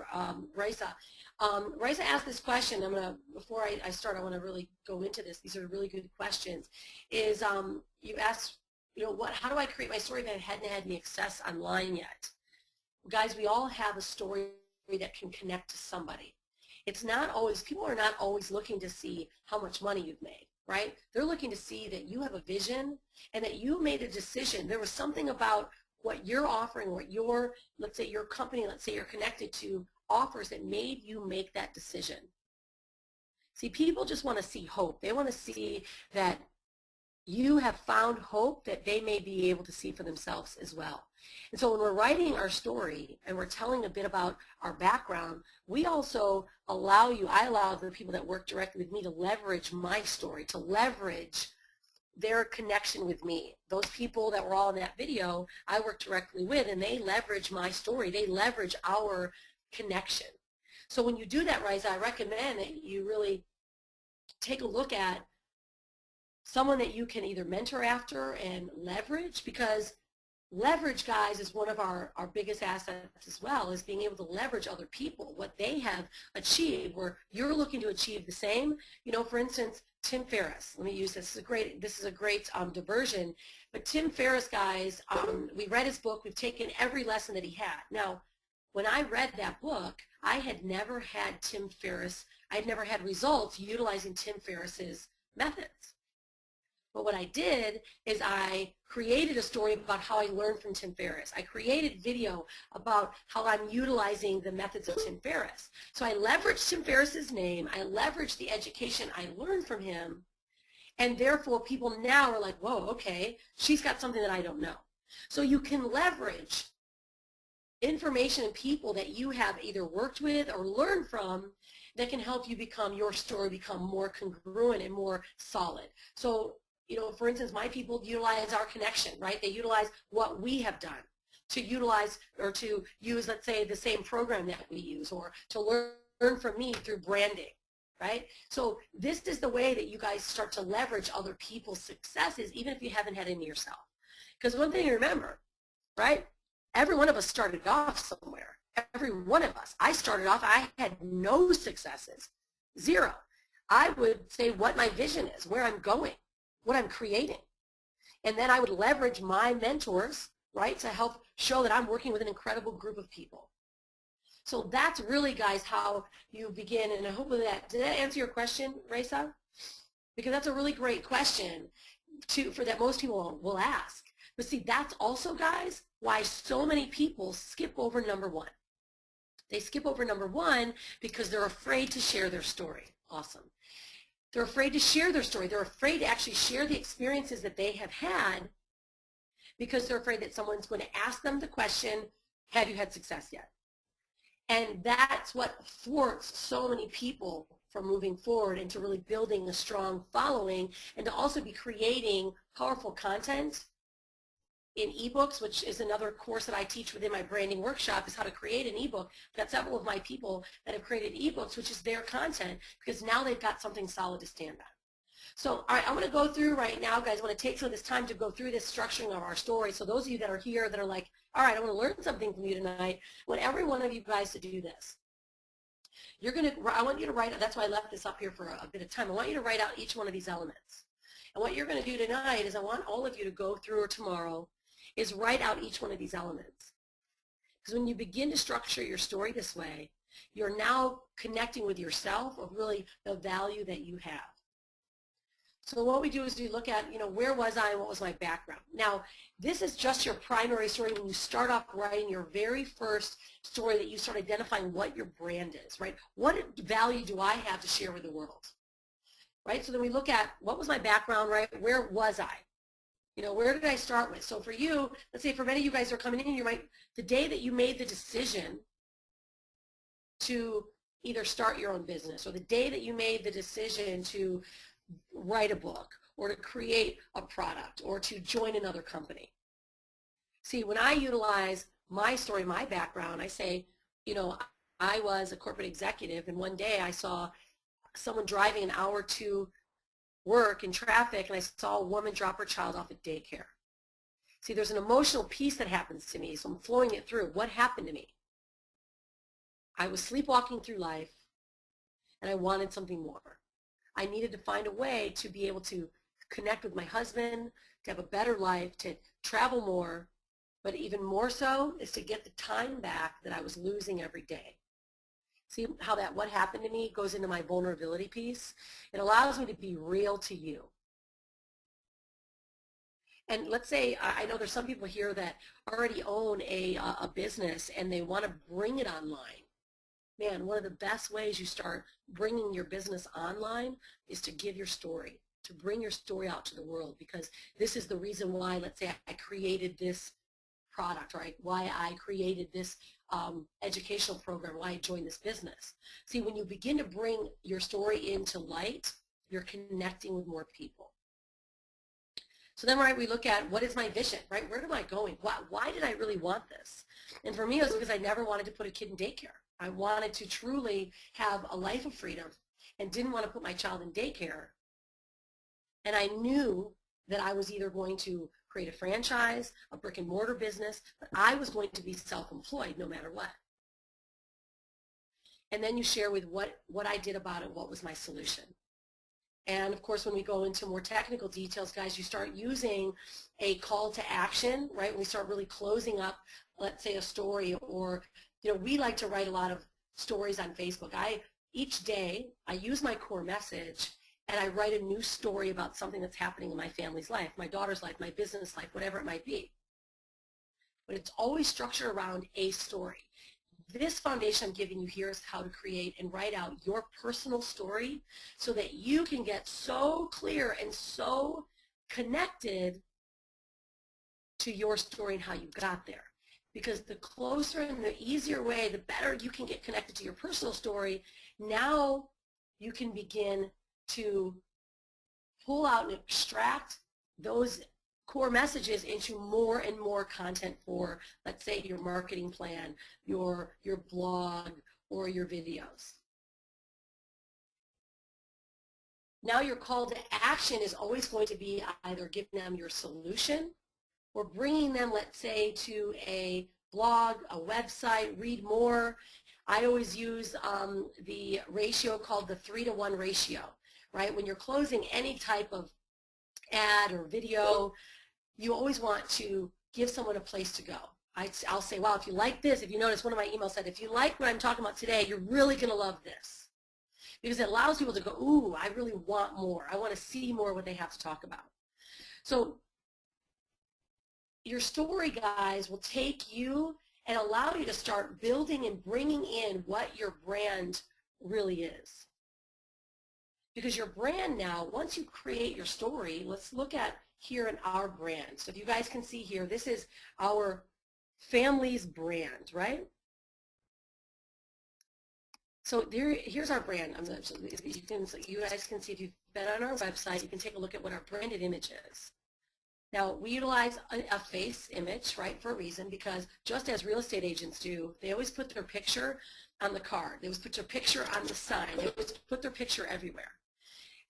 Raisa. Raisa asked this question. Before I start, I want to really go into this. These are really good questions. You asked, how do I create my story if I hadn't had any success online yet? Guys, we all have a story that can connect to somebody. It's not always, people are not always looking to see how much money you've made, right? They're looking to see that you have a vision and that you made a decision. There was something about what you're offering, what your, let's say your company, let's say you're connected to, offers that made you make that decision. See, people just want to see hope. They want to see that you have found hope that they may be able to see for themselves as well. And so when we're writing our story and we're telling a bit about our background, we also I allow the people that work directly with me to leverage my story, to leverage their connection with me. Those people that were all in that video, I work directly with, and they leverage my story. They leverage our connection. So when you do that, Riza, I recommend that you really take a look at someone that you can either mentor after and leverage, because leverage, guys, is one of our biggest assets as well, is being able to leverage other people, what they have achieved, where you're looking to achieve the same. You know, for instance, Tim Ferriss. Let me use this. This is a great diversion. But Tim Ferriss, guys, we read his book. We've taken every lesson that he had. Now, when I read that book, I had never had Tim Ferriss. I had never had results utilizing Tim Ferriss's methods. But what I did is I created a story about how I learned from Tim Ferriss. I created video about how I'm utilizing the methods of Tim Ferriss. So I leveraged Tim Ferriss's name. I leveraged the education I learned from him. And therefore, people now are like, whoa, okay, she's got something that I don't know. So you can leverage information and people that you have either worked with or learned from that can help you become your story, become more congruent and more solid. So, you know, for instance, my people utilize our connection, right? They utilize what we have done to utilize or to use, let's say, the same program that we use, or to learn from me through branding, right? So this is the way that you guys start to leverage other people's successes, even if you haven't had any yourself. Because one thing to remember, right? Every one of us started off somewhere. Every one of us. I started off, I had no successes, zero. I would say what my vision is, where I'm going, what I'm creating. And then I would leverage my mentors, right, to help show that I'm working with an incredible group of people. So that's really, guys, how you begin. And I hope did that answer your question, Raisa? Because that's a really great question for that most people will ask. But see, that's also, guys, why so many people skip over number one. They skip over number one because they're afraid to share their story. Awesome. They're afraid to share their story. They're afraid to actually share the experiences that they have had because they're afraid that someone's going to ask them the question, have you had success yet? And that's what thwarts so many people from moving forward into really building a strong following, and to also be creating powerful content in ebooks, which is another course that I teach within my branding workshop, is how to create an ebook. I've got several of my people that have created ebooks, which is their content, because now they've got something solid to stand on. So, all right, I'm going to go through right now, guys. I want to take some of this time to go through this structuring of our story. So those of you that are here that are like, all right, I want to learn something from you tonight, I want every one of you guys to do this. I want you to write, that's why I left this up here for a bit of time. I want you to write out each one of these elements. And what you're going to do tonight is I want all of you to go through, or tomorrow, is write out each one of these elements. Because when you begin to structure your story this way, you're now connecting with yourself of really the value that you have. So what we do is we look at, you know, where was I and what was my background. Now, this is just your primary story when you start off writing your very first story, that you start identifying what your brand is, right? What value do I have to share with the world, right? So then we look at what was my background, right? Where was I? You know, where did I start with? So for you, let's say for many of you guys who are coming in, you might, the day that you made the decision to either start your own business, or the day that you made the decision to write a book, or to create a product, or to join another company. See, when I utilize my story, my background, I say, you know, I was a corporate executive, and one day I saw someone driving an hour to work in traffic, and I saw a woman drop her child off at daycare. See, there's an emotional piece that happens to me, so I'm flowing it through. What happened to me? I was sleepwalking through life, and I wanted something more. I needed to find a way to be able to connect with my husband, to have a better life, to travel more, but even more so is to get the time back that I was losing every day. See how that what happened to me goes into my vulnerability piece? It allows me to be real to you. And let's say, I know there's some people here that already own a business and they want to bring it online. Man, one of the best ways you start bringing your business online is to give your story, to bring your story out to the world, because this is the reason why, let's say, I created this product, right? Why I created this educational program, why I joined this business. See, when you begin to bring your story into light, you're connecting with more people. So then, right, we look at what is my vision, right? Where am I going? Why did I really want this? And for me, it was because I never wanted to put a kid in daycare. I wanted to truly have a life of freedom and didn't want to put my child in daycare And I knew that I was either going to create a franchise, a brick and mortar business, but I was going to be self-employed no matter what. And then you share with what I did about it, what was my solution. And of course, when we go into more technical details, guys, you start using a call to action, right? When we start really closing up, let's say, a story, or, we like to write a lot of stories on Facebook. Each day, I use my core message, and I write a new story about something that's happening in my family's life, my daughter's life, my business life, whatever it might be. But it's always structured around a story. This foundation I'm giving you here is how to create and write out your personal story so that you can get so clear and so connected to your story and how you got there. Because the closer and the easier way, the better you can get connected to your personal story. Now you can begin to pull out and extract those core messages into more and more content for, let's say, your marketing plan, your blog, or your videos. Now your call to action is always going to be either giving them your solution or bringing them, let's say, to a blog, a website, read more. I always use the ratio called the 3-to-1 ratio, right? When you're closing any type of ad or video, you always want to give someone a place to go. I'll say, wow, if you like this, if you notice, one of my emails said, if you like what I'm talking about today, you're really going to love this. Because it allows people to go, ooh, I really want more. I want to see more what they have to talk about. So your story, guys, will take you and allow you to start building and bringing in what your brand really is. Because your brand now, once you create your story, let's look at here in our brand. So if you guys can see here, this is our family's brand, right? So here's our brand. You guys can see if you've been on our website, you can take a look at what our branded image is. Now, we utilize a face image, right, for a reason, because just as real estate agents do, they always put their picture on the card. They always put their picture on the sign. They always put their picture everywhere.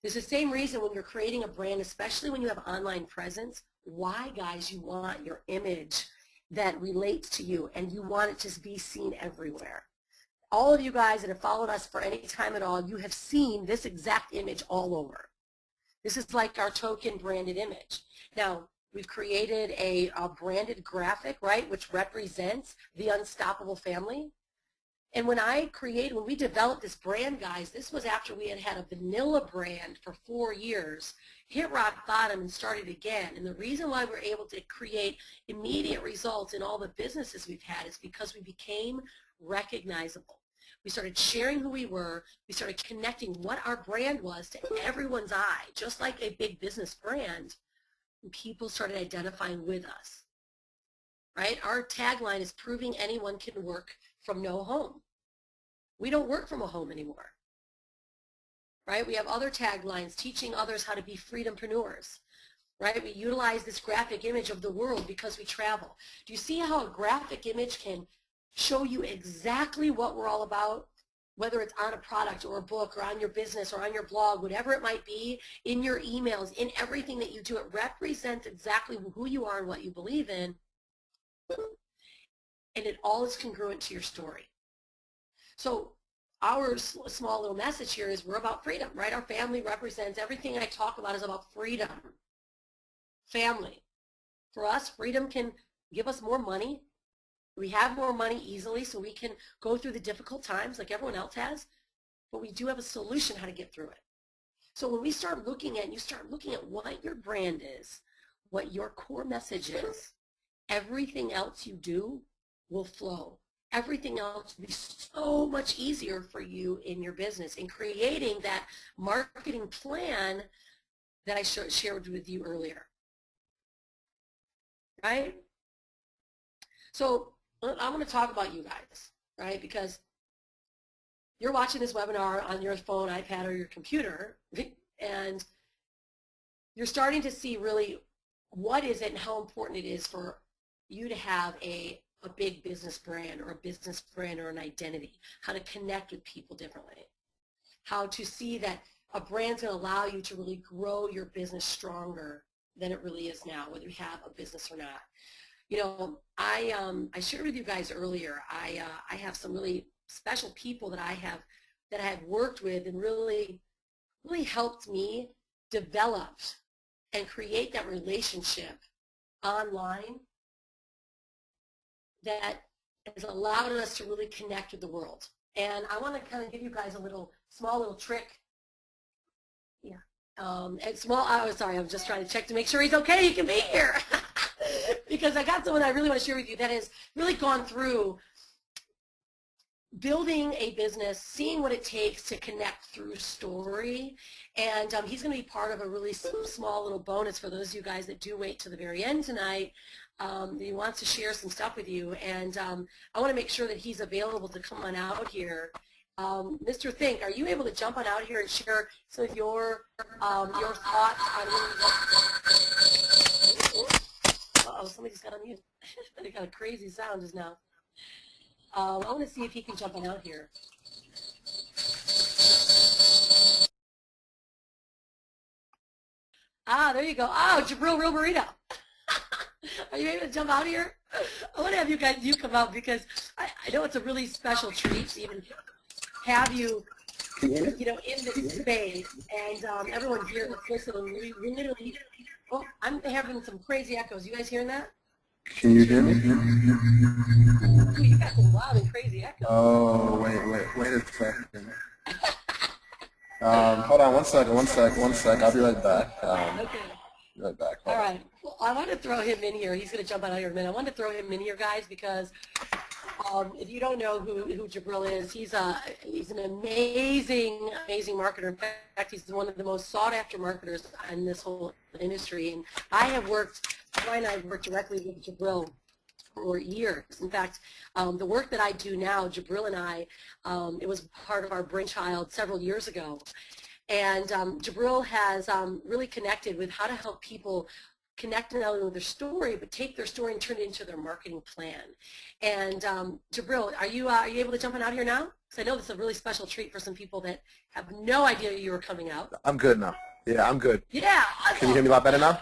There's the same reason when you're creating a brand, especially when you have online presence, why, guys, you want your image that relates to you and you want it to be seen everywhere. All of you guys that have followed us for any time at all, you have seen this exact image all over. This is like our token branded image. Now, we've created a branded graphic, right, which represents the unstoppable family. And when we developed this brand, guys, this was after we had had a vanilla brand for 4 years, hit rock bottom and started again. And the reason why we're able to create immediate results in all the businesses we've had is because we became recognizable. We started sharing who we were. We started connecting what our brand was to everyone's eye, just like a big business brand. And people started identifying with us, right? Our tagline is proving anyone can work from no home. We don't work from a home anymore, right? We have other taglines, teaching others how to be freedompreneurs, right? We utilize this graphic image of the world because we travel. Do you see how a graphic image can show you exactly what we're all about, whether it's on a product or a book or on your business or on your blog, whatever it might be, in your emails, in everything that you do? It represents exactly who you are and what you believe in, and it all is congruent to your story. So our small little message here is we're about freedom, right? Our family represents everything I talk about is about freedom. Family. For us, freedom can give us more money. We have more money easily, so we can go through the difficult times like everyone else has, but we do have a solution how to get through it. So when we start looking at, you start looking at what your brand is, what your core message is, everything else you do will flow. Everything else will be so much easier for you in your business in creating that marketing plan that I shared with you earlier, right? So I want to talk about you guys, right? Because you're watching this webinar on your phone, iPad, or your computer, and you're starting to see really what is it and how important it is for you to have a big business brand or a business brand or an identity, how to connect with people differently, how to see that a brand's going to allow you to really grow your business stronger than it really is now, whether you have a business or not. You know, I shared with you guys earlier, I have some really special people that I had worked with and really helped me develop and create that relationship online that has allowed us to really connect with the world. And I want to kind of give you guys a small little trick. Yeah. I'm just trying to check to make sure he's okay. He can be here. Because I got someone I really want to share with you that has really gone through building a business, seeing what it takes to connect through story, and he's going to be part of a really small little bonus for those of you guys that do wait to the very end tonight. He wants to share some stuff with you, and I want to make sure that he's available to come on out here. Mr. Think, are you able to jump on out here and share some of your thoughts on uh-oh, somebody just got on mute. They got a crazy sound just now. I want to see if he can jump on out here. Ah, there you go. Oh, Jabril Real Burrito. Are you able to jump out here? I want to have you come out because I know it's a really special treat to even have you, you know, in this space. And everyone here that's listening, we literally, oh, I'm having some crazy echoes. You guys hearing that? Can you hear me? Ooh, you got some loud and crazy echoes. Oh, wait a second. Hold on one sec. I'll be right back. Okay. Be right back. All right. Well, I want to throw him in here. He's going to jump out here in a minute. I want to throw him in here, guys, because if you don't know who Jabril is, he's an amazing marketer. In fact, he's one of the most sought-after marketers in this whole industry. And Swan and I worked directly with Jabril for years. In fact, the work that I do now, Jabril and I, it was part of our brainchild several years ago. And Jabril has really connected with how to help people connect not only with their story, but take their story and turn it into their marketing plan. And Jabril, are you able to jump on out here now? Because I know this is a really special treat for some people that have no idea you were coming out. I'm good now. Yeah, I'm good. Yeah. Can you hear me a lot better now?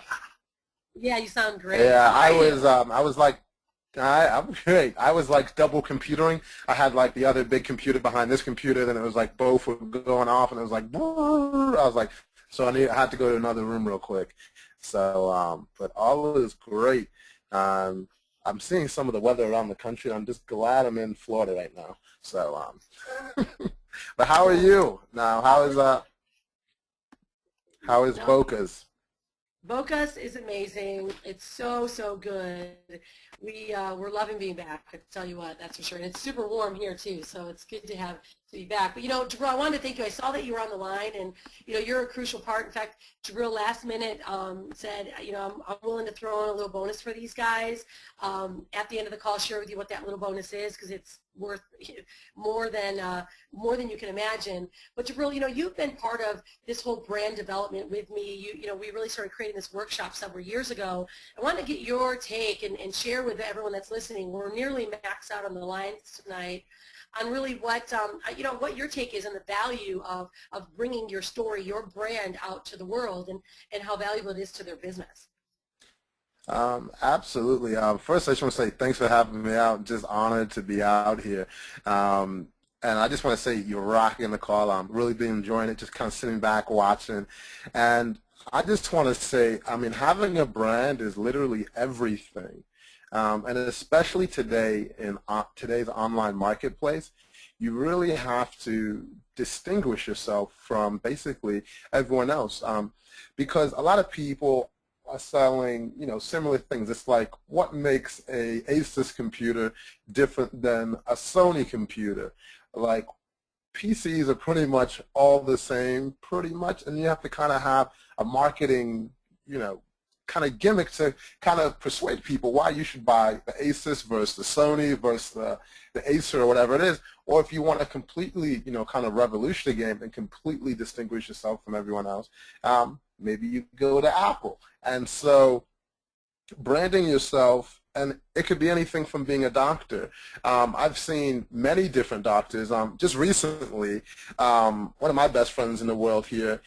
Yeah, you sound great. Yeah, I'm great. I was like double computering. I had like the other big computer behind this computer, then it was like both were going off, and it was like, I was like, so I had to go to another room real quick. So, but all is great. I'm seeing some of the weather around the country. I'm just glad I'm in Florida right now. So, but how are you now? How is Boca's? Boca's is amazing. It's so good. We're loving being back. I can tell you what, that's for sure. And it's super warm here too, so it's good to be back. But you know, Jabril, I wanted to thank you. I saw that you were on the line, and you know, you're a crucial part. In fact, Jabril last minute said, you know, I'm willing to throw in a little bonus for these guys. At the end of the call, share with you what that little bonus is, because it's worth more than you can imagine. But Jabril, you know, you've been part of this whole brand development with me. You know, we really started creating this workshop several years ago. I want to get your take and share with everyone that's listening. We're nearly maxed out on the lines tonight on really what you know, what your take is on the value of bringing your story, your brand out to the world, and how valuable it is to their business. Absolutely. First, I just want to say thanks for having me out. Just honored to be out here. And I just want to say you're rocking the call. I'm really been enjoying it, just kind of sitting back watching. And I just want to say, I mean, having a brand is literally everything. And especially today in today's online marketplace, you really have to distinguish yourself from basically everyone else. Because a lot of people are selling, you know, similar things. It's like, what makes a Asus computer different than a Sony computer? Like, PCs are pretty much all the same, pretty much, and you have to kind of have a marketing, you know, kind of gimmick to kind of persuade people why you should buy the Asus versus the Sony versus the Acer or whatever it is. Or if you want to completely, you know, kind of revolution the game and completely distinguish yourself from everyone else, maybe you go to Apple. And so branding yourself and it could be anything from being a doctor. I've seen many different doctors. Just recently, one of my best friends in the world here,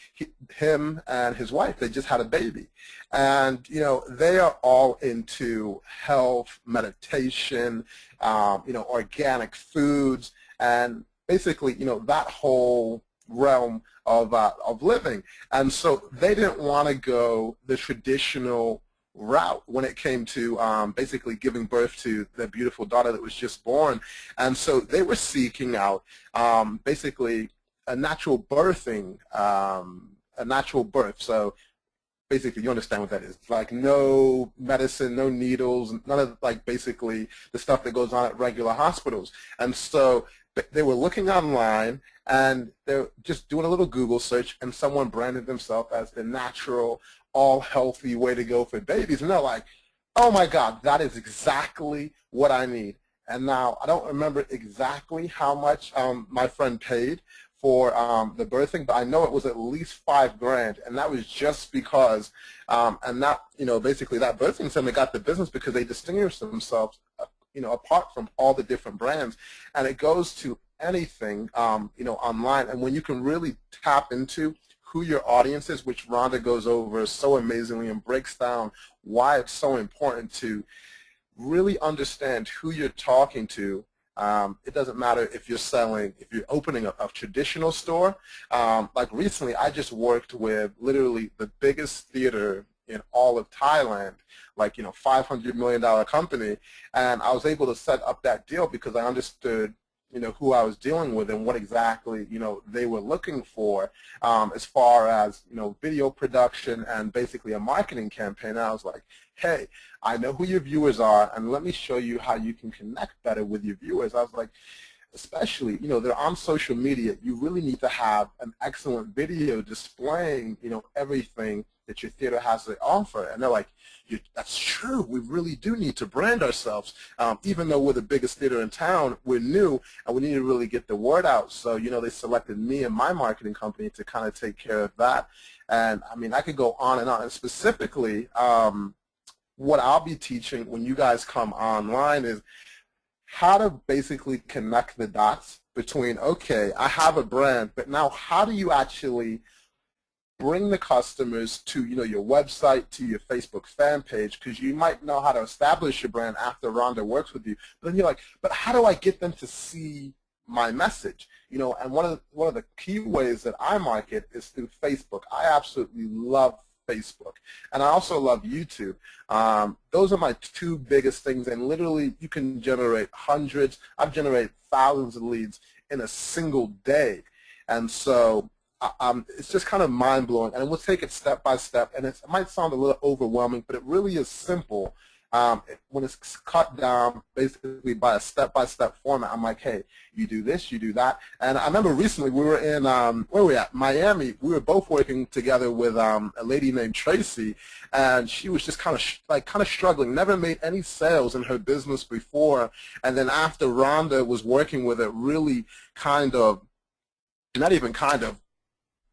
him and his wife, they just had a baby. And, you know, they are all into health, meditation, you know, organic foods, and basically, you know, that whole realm of living. And so they didn't want to go the traditional route when it came to basically giving birth to their beautiful daughter that was just born. And so they were seeking out basically a natural birthing, a natural birth. So basically, you understand what that is. Like no medicine, no needles, none of like basically the stuff that goes on at regular hospitals. And so they were looking online and they're just doing a little Google search, and someone branded themselves as the natural, all healthy way to go for babies. And they're like, oh my God, that is exactly what I need. And now I don't remember exactly how much my friend paid for the birthing, but I know it was at least $5,000, and that was just because, and that, you know, basically that birthing center got the business because they distinguished themselves, you know, apart from all the different brands. And it goes to anything, you know, online. And when you can really tap into who your audience is, which Rhonda goes over so amazingly and breaks down why it's so important to really understand who you're talking to. It doesn't matter if you're opening a traditional store. Like recently, I just worked with literally the biggest theater in all of Thailand, like, you know, $500 million company, and I was able to set up that deal because I understood, you know, who I was dealing with and what exactly, you know, they were looking for as far as, you know, video production and basically a marketing campaign. And I was like, hey, I know who your viewers are, and let me show you how you can connect better with your viewers. I was like, especially, you know, they're on social media. You really need to have an excellent video displaying, you know, everything that your theater has to offer. And they're like, that's true. We really do need to brand ourselves. Even though we're the biggest theater in town, we're new, and we need to really get the word out. So, you know, they selected me and my marketing company to kind of take care of that. And, I mean, I could go on and on. And specifically, what I'll be teaching when you guys come online is how to basically connect the dots between, okay, I have a brand, but now how do you actually bring the customers to, you know, your website, to your Facebook fan page, because you might know how to establish your brand after Rhonda works with you. But then you're like, but how do I get them to see my message? You know, and one of the key ways that I market is through Facebook. I absolutely love Facebook, and I also love YouTube. Those are my two biggest things, and literally you can generate hundreds. I've generated thousands of leads in a single day, and so it's just kind of mind-blowing, and we'll take it step by step, and it might sound a little overwhelming, but it really is simple. When it's cut down basically by a step-by-step format, I'm like, hey, you do this, you do that. And I remember recently we were in, where were we at? Miami. We were both working together with a lady named Tracy, and she was just kind of struggling, never made any sales in her business before. And then after Rhonda was working with it, really kind of, not even kind of,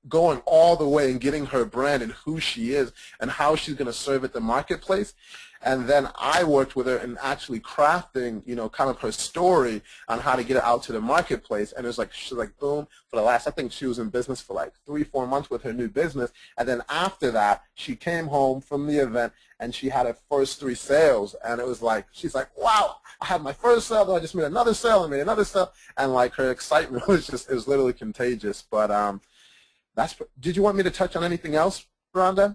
going all the way and getting her brand and who she is and how she's going to serve at the marketplace. And then I worked with her in actually crafting, you know, kind of her story on how to get it out to the marketplace. And it was like, she's like, boom, for the last, I think she was in business for like 3-4 months with her new business. And then after that, she came home from the event and she had her first 3 sales. And it was like, she's like, wow, I had my first sale, then I just made another sale and made another sale. And like her excitement was just, it was literally contagious. But did you want me to touch on anything else, Rhonda?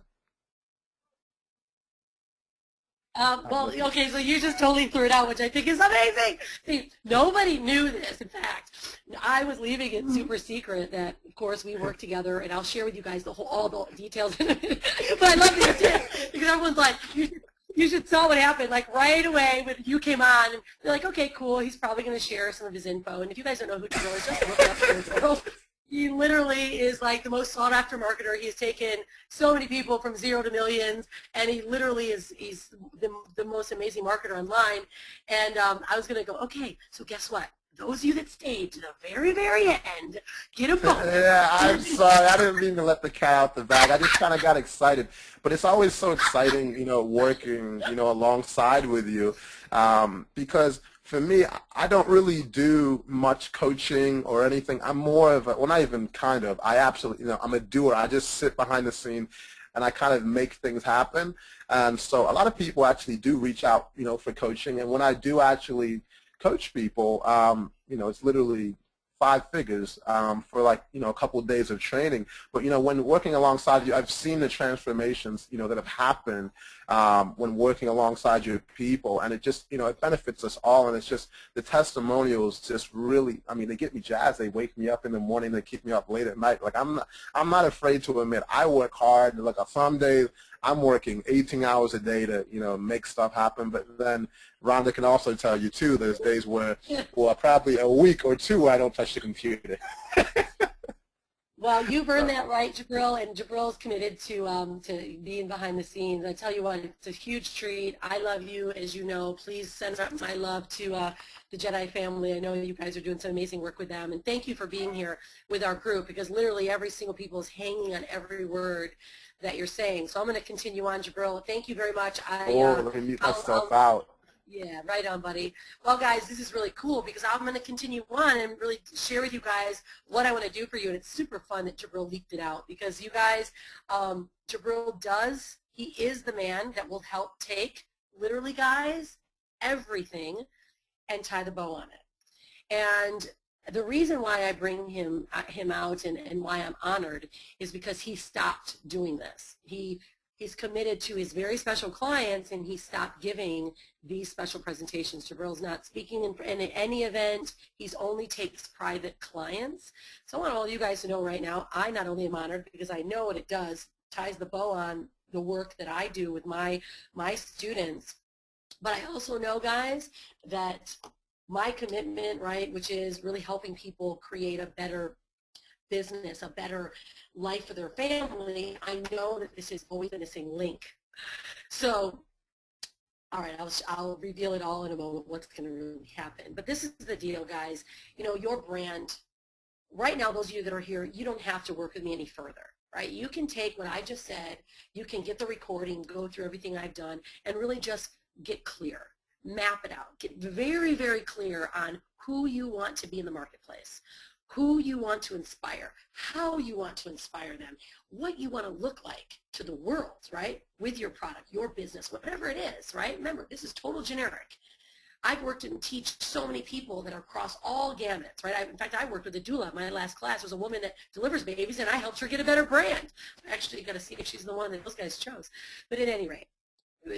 Well, okay, so you just totally threw it out, which I think is amazing. See, nobody knew this. In fact, I was leaving it super secret that, of course, we worked together, and I'll share with you guys all the details in a minute. But I love this too, because everyone's like, you should saw what happened. Like right away when you came on, and they're like, okay, cool, he's probably going to share some of his info. And if you guys don't know who Terrell is, just look up Terrell. He literally is like the most sought-after marketer. He's taken so many people from 0 to millions, and he literally he's the most amazing marketer online. And I was going to go, okay, so guess what? those of you that stayed to the very, very end get a bonus. Yeah, I'm sorry. I didn't mean to let the cat out the bag. I just kind of got excited. But it's always so exciting, working, alongside with you, because for me, I don't really do much coaching or anything. I'm more of a, well, not even kind of. I absolutely, I'm a doer. I just sit behind the scene and I kind of make things happen. And so a lot of people actually do reach out, for coaching. And when I do actually coach people, it's literally 5 figures for like, a couple of days of training. But, when working alongside you, I've seen the transformations, that have happened when working alongside your people. And it just, it benefits us all. And it's just the testimonials just really, they get me jazzed. They wake me up in the morning. They keep me up late at night. Like I'm not afraid to admit I work hard. Like some days I'm working 18 hours a day to, make stuff happen. But then Rhonda can also tell you, too, there's days where, well, probably a week or two I don't touch the computer. Well, you've earned that right, Jabril, and Jabril's committed to being behind the scenes. I tell you what, it's a huge treat. I love you, as you know. Please send up my love to the Jedi family. I know you guys are doing some amazing work with them, and thank you for being here with our group, because literally every single people is hanging on every word that you're saying. So I'm going to continue on, Jabril. Thank you very much. Let me mute myself out. Yeah, right on, buddy. Well, guys, this is really cool because I'm going to continue on and really share with you guys what I want to do for you. And it's super fun that Jabril leaked it out because you guys, Jabril he is the man that will help take, literally, guys, everything and tie the bow on it. And the reason why I bring him out and why I'm honored is because he stopped doing this. He's committed to his very special clients, and he stopped giving these special presentations. Jabril's not speaking in any event. He only takes private clients. So I want all you guys to know right now, I not only am honored because I know what it does, ties the bow on the work that I do with my students, but I also know, guys, that my commitment, right, which is really helping people create a better business, a better life for their family, I know that this is always a missing link. So, all right, I'll reveal it all in a moment, what's going to really happen. But this is the deal, guys. Your brand, right now, those of you that are here, you don't have to work with me any further, right? You can take what I just said, you can get the recording, go through everything I've done, and really just get clear. Map it out. Get very, very clear on who you want to be in the marketplace, who you want to inspire, how you want to inspire them, what you want to look like to the world, right, with your product, your business, whatever it is, right? Remember, this is total generic. I've worked and teach so many people that are across all gamuts, right? In fact, I worked with a doula. My last class was a woman that delivers babies, and I helped her get a better brand. Actually, got to see if she's the one that those guys chose. But at any rate,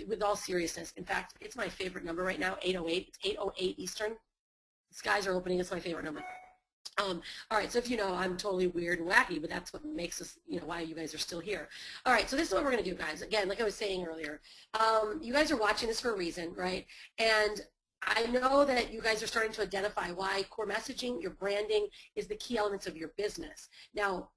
with all seriousness, in fact, it's my favorite number right now, 8:08. It's 8:08 Eastern. The skies are opening. It's my favorite number. All right, so if you know, I'm totally weird and wacky, but that's what makes us, why you guys are still here. All right, so this is what we're going to do, guys. Again, like I was saying earlier, you guys are watching this for a reason, right? And I know that you guys are starting to identify why core messaging, your branding, is the key elements of your business. Now,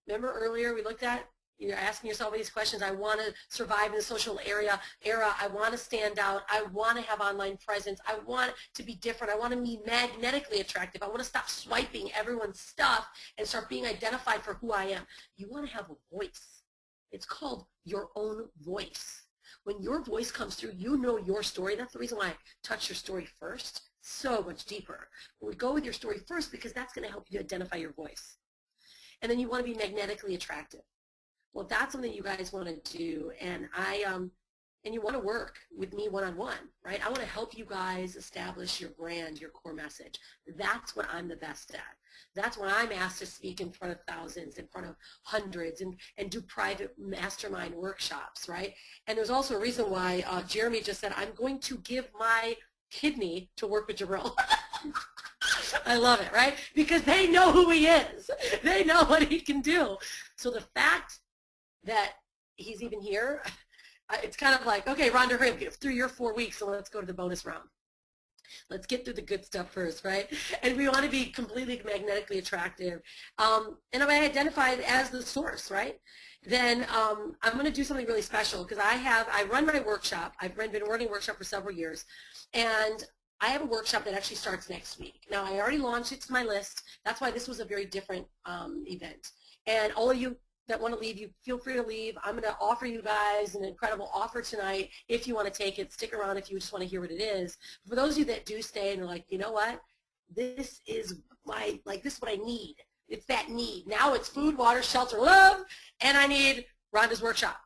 remember earlier we looked at, you're asking yourself these questions. I want to survive in the social era. I want to stand out. I want to have online presence. I want to be different. I want to be magnetically attractive. I want to stop swiping everyone's stuff and start being identified for who I am. You want to have a voice. It's called your own voice. When your voice comes through, you know your story. That's the reason why I touch your story first, so much deeper. But we go with your story first because that's going to help you identify your voice. And then you want to be magnetically attractive. Well, that's something you guys want to do, and and you want to work with me one-on-one, right? I want to help you guys establish your brand, your core message. That's what I'm the best at. That's when I'm asked to speak in front of thousands, in front of hundreds, and do private mastermind workshops, right? And there's also a reason why Jeremy just said, I'm going to give my kidney to work with Jabril. I love it, right? Because they know who he is. They know what he can do. So the fact that he's even here, it's kind of like, okay, Rhonda, hurry up, get through your 4 weeks, so let's go to the bonus round. Let's get through the good stuff first, right? And we want to be completely magnetically attractive. And if I identify it as the source, right, then I'm going to do something really special because I run my workshop. I've been running a workshop for several years, and I have a workshop that actually starts next week. Now, I already launched it to my list. That's why this was a very different event. And all of you that want to leave, you feel free to leave. I'm going to offer you guys an incredible offer tonight. If you want to take it, stick around if you just want to hear what it is. For those of you that do stay and are like, you know what, this is this is what I need. It's that need. Now it's food, water, shelter, love, and I need Rhonda's workshop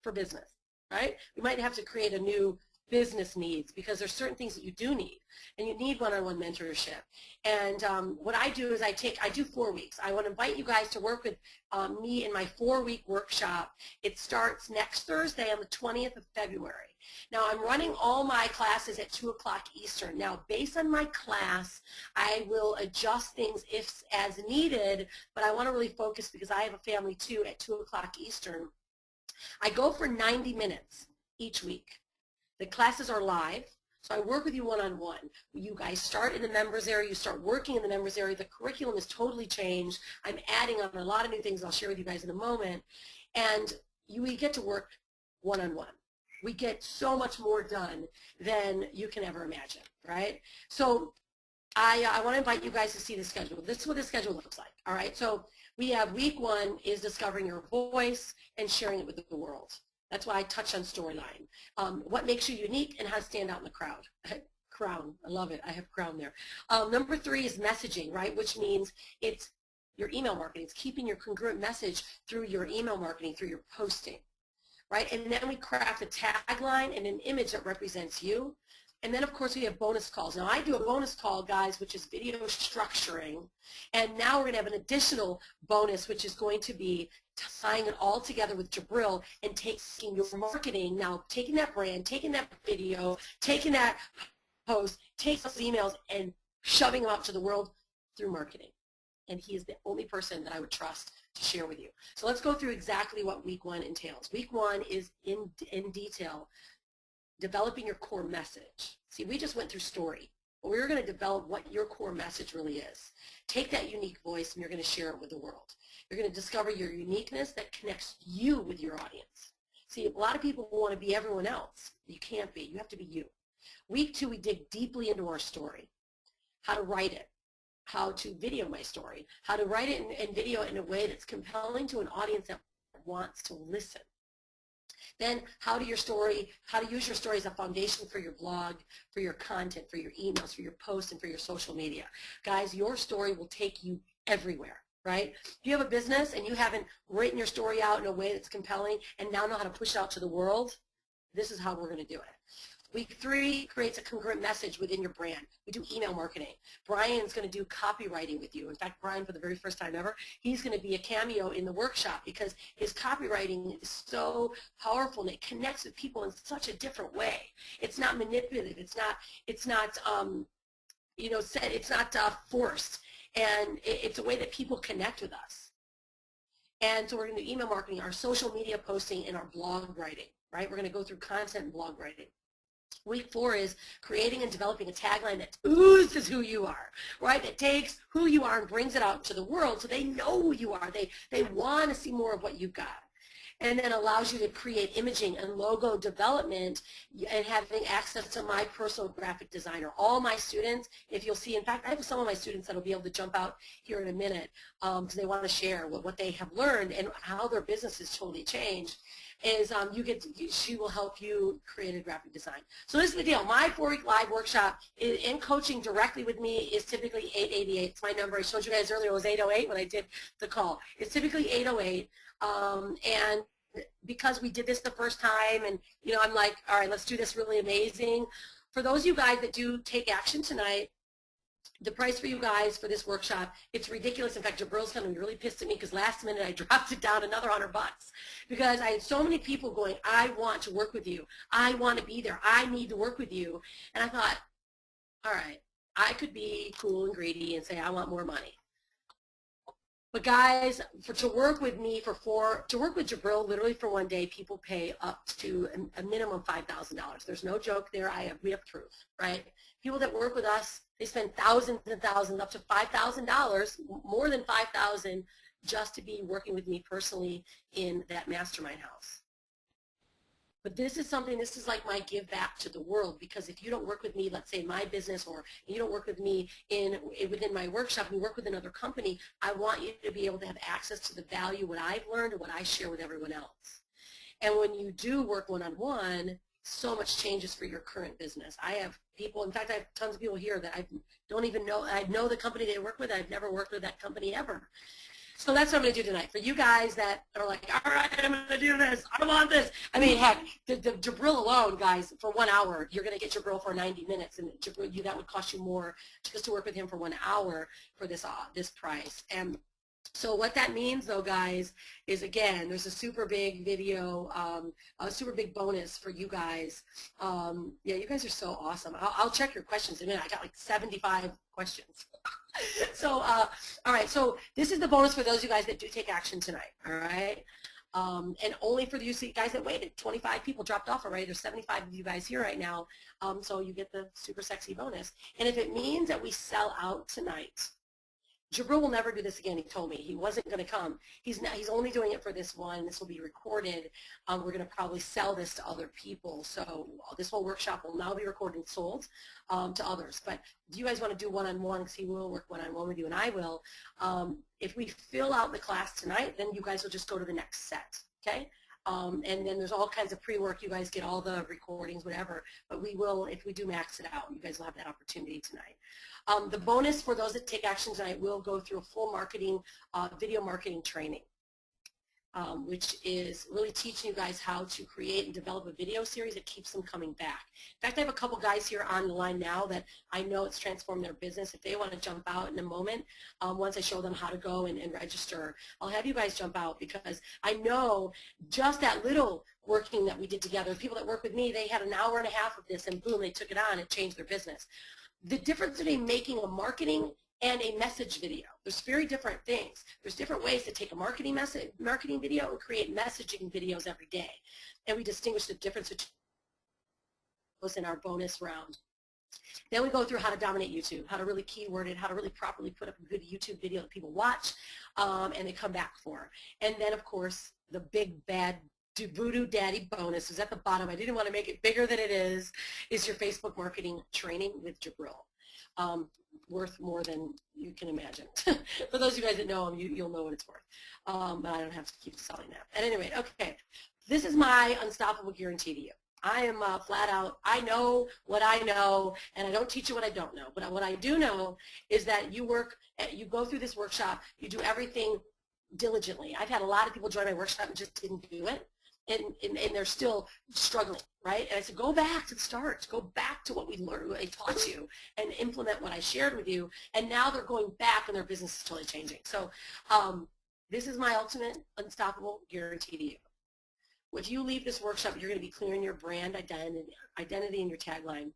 for business, right? We might have to create a new business needs because there's certain things that you do need, and you need one-on-one mentorship. And what I do is I do 4 weeks. I want to invite you guys to work with me in my 4-week workshop. It starts next Thursday on the 20th of February. Now, I'm running all my classes at 2 o'clock Eastern. Now, based on my class, I will adjust things if as needed, but I want to really focus because I have a family too at 2 o'clock Eastern. I go for 90 minutes each week. The classes are live, so I work with you one-on-one. You guys start in the members area. You start working in the members area. The curriculum is totally changed. I'm adding on a lot of new things I'll share with you guys in a moment. And we get to work one-on-one. We get so much more done than you can ever imagine, right? So I want to invite you guys to see the schedule. This is what the schedule looks like, all right? So we have week 1 is discovering your voice and sharing it with the world. That's why I touch on storyline. What makes you unique and how to stand out in the crowd. Crown, I love it. I have crown there. Number 3 is messaging, right? Which means it's your email marketing. It's keeping your congruent message through your email marketing, through your posting, right? And then we craft a tagline and an image that represents you. And then, of course, we have bonus calls. Now, I do a bonus call, guys, which is video structuring. And now we're going to have an additional bonus, which is going to be tying it all together with Jabril and taking your marketing, now taking that brand, taking that video, taking that post, taking those emails, and shoving them out to the world through marketing. And he is the only person that I would trust to share with you. So let's go through exactly what week 1 entails. Week 1 is in detail developing your core message. See, we just went through story. But we're going to develop what your core message really is. Take that unique voice and you're going to share it with the world. You're going to discover your uniqueness that connects you with your audience. See, a lot of people want to be everyone else. You can't be. You have to be you. Week 2, we dig deeply into our story. How to write it. How to video my story. How to write it and video it in a way that's compelling to an audience that wants to listen. Then how to use your story as a foundation for your blog, for your content, for your emails, for your posts, and for your social media. Guys, your story will take you everywhere, right? If you have a business and you haven't written your story out in a way that's compelling and now know how to push it out to the world, this is how we're going to do it. Week 3 creates a congruent message within your brand. We do email marketing. Brian's going to do copywriting with you. In fact, Brian, for the very first time ever, he's going to be a cameo in the workshop because his copywriting is so powerful and it connects with people in such a different way. It's not manipulative. It's not forced. And it's a way that people connect with us. And so we're going to do email marketing, our social media posting, and our blog writing, right? We're going to go through content and blog writing. Week 4 is creating and developing a tagline that oozes who you are, right? That takes who you are and brings it out to the world so they know who you are. They want to see more of what you've got. And then allows you to create imaging and logo development and having access to my personal graphic designer. All my students, if you'll see, in fact, I have some of my students that will be able to jump out here in a minute because they want to share what they have learned and how their business has totally changed. Is she will help you create a graphic design. So this is the deal. My 4-week live workshop in coaching directly with me is typically $888. It's my number. I showed you guys earlier it was $808 when I did the call. It's typically $808. And because we did this the first time and, I'm like, all right, let's do this really amazing. For those of you guys that do take action tonight, the price for you guys for this workshop, it's ridiculous. In fact, Jabril's going to be really pissed at me because last minute I dropped it down another $100 because I had so many people going, I want to work with you. I want to be there. I need to work with you. And I thought, all right, I could be cool and greedy and say I want more money. But guys, to work with me to work with Jabril literally for one day, people pay up to a minimum $5,000. There's no joke there. We have proof, right? People that work with us, they spend thousands and thousands, up to $5,000, more than $5,000, just to be working with me personally in that mastermind house. But this is something, this is like my give back to the world, because if you don't work with me, let's say in my business, or you don't work with me within my workshop, and you work with another company, I want you to be able to have access to the value, what I've learned, and what I share with everyone else. And when you do work one-on-one, so much changes for your current business. I have people, in fact, I have tons of people here that I don't even know, I know the company they work with, I've never worked with that company ever. So that's what I'm going to do tonight. For you guys that are like, all right, I'm going to do this, I want this. I mean, heck, the Jabril alone, guys, for 1 hour, you're going to get Jabril for 90 minutes, and Jabril, that would cost you more just to work with him for 1 hour for this price. And so what that means, though, guys, is, again, there's a super big video, a super big bonus for you guys. Yeah, you guys are so awesome. I'll check your questions in a minute. I got like 75 questions. So, all right, so this is the bonus for those of you guys that do take action tonight, all right? And only for you guys that waited. 25 people dropped off already. There's 75 of you guys here right now, so you get the super sexy bonus. And if it means that we sell out tonight, Jabril will never do this again. He told me he wasn't going to come. He's only doing it for this one. This will be recorded. We're going to probably sell this to other people. So this whole workshop will now be recorded and sold to others. But do you guys want to do one-on-one? Because he will work one-on-one with you, and I will. If we fill out the class tonight, then you guys will just go to the next set, okay? And then there's all kinds of pre-work. You guys get all the recordings, whatever. But we will, if we do max it out, you guys will have that opportunity tonight. The bonus for those that take action tonight will go through a full marketing, video marketing training, which is really teaching you guys how to create and develop a video series that keeps them coming back. In fact, I have a couple guys here on the line now that I know it's transformed their business. If they want to jump out in a moment, once I show them how to go and register, I'll have you guys jump out, because I know just that little working that we did together, people that work with me, they had an hour and a half of this, and boom, they took it on and changed their business. The difference between making a marketing and a message video, there's very different things. There's different ways to take a marketing video and create messaging videos every day. And we distinguish the difference between those in our bonus round. Then we go through how to dominate YouTube, how to really keyword it, how to really properly put up a good YouTube video that people watch and they come back for. And then, of course, the big bad voodoo daddy bonus is at the bottom. I didn't want to make it bigger than it is your Facebook marketing training with Jabril. Worth more than you can imagine. For those of you guys that know him, you'll know what it's worth. But I don't have to keep selling that. At any rate, okay, this is my unstoppable guarantee to you. I am flat out, I know what I know, and I don't teach you what I don't know. But what I do know is that you go through this workshop, you do everything diligently. I've had a lot of people join my workshop and just didn't do it. And they're still struggling, right? And I said, go back to the start. Go back to what we learned, what I taught you, and implement what I shared with you. And now they're going back, and their business is totally changing. So this is my ultimate unstoppable guarantee to you. If you leave this workshop, you're going to be clear in your brand identity and your tagline.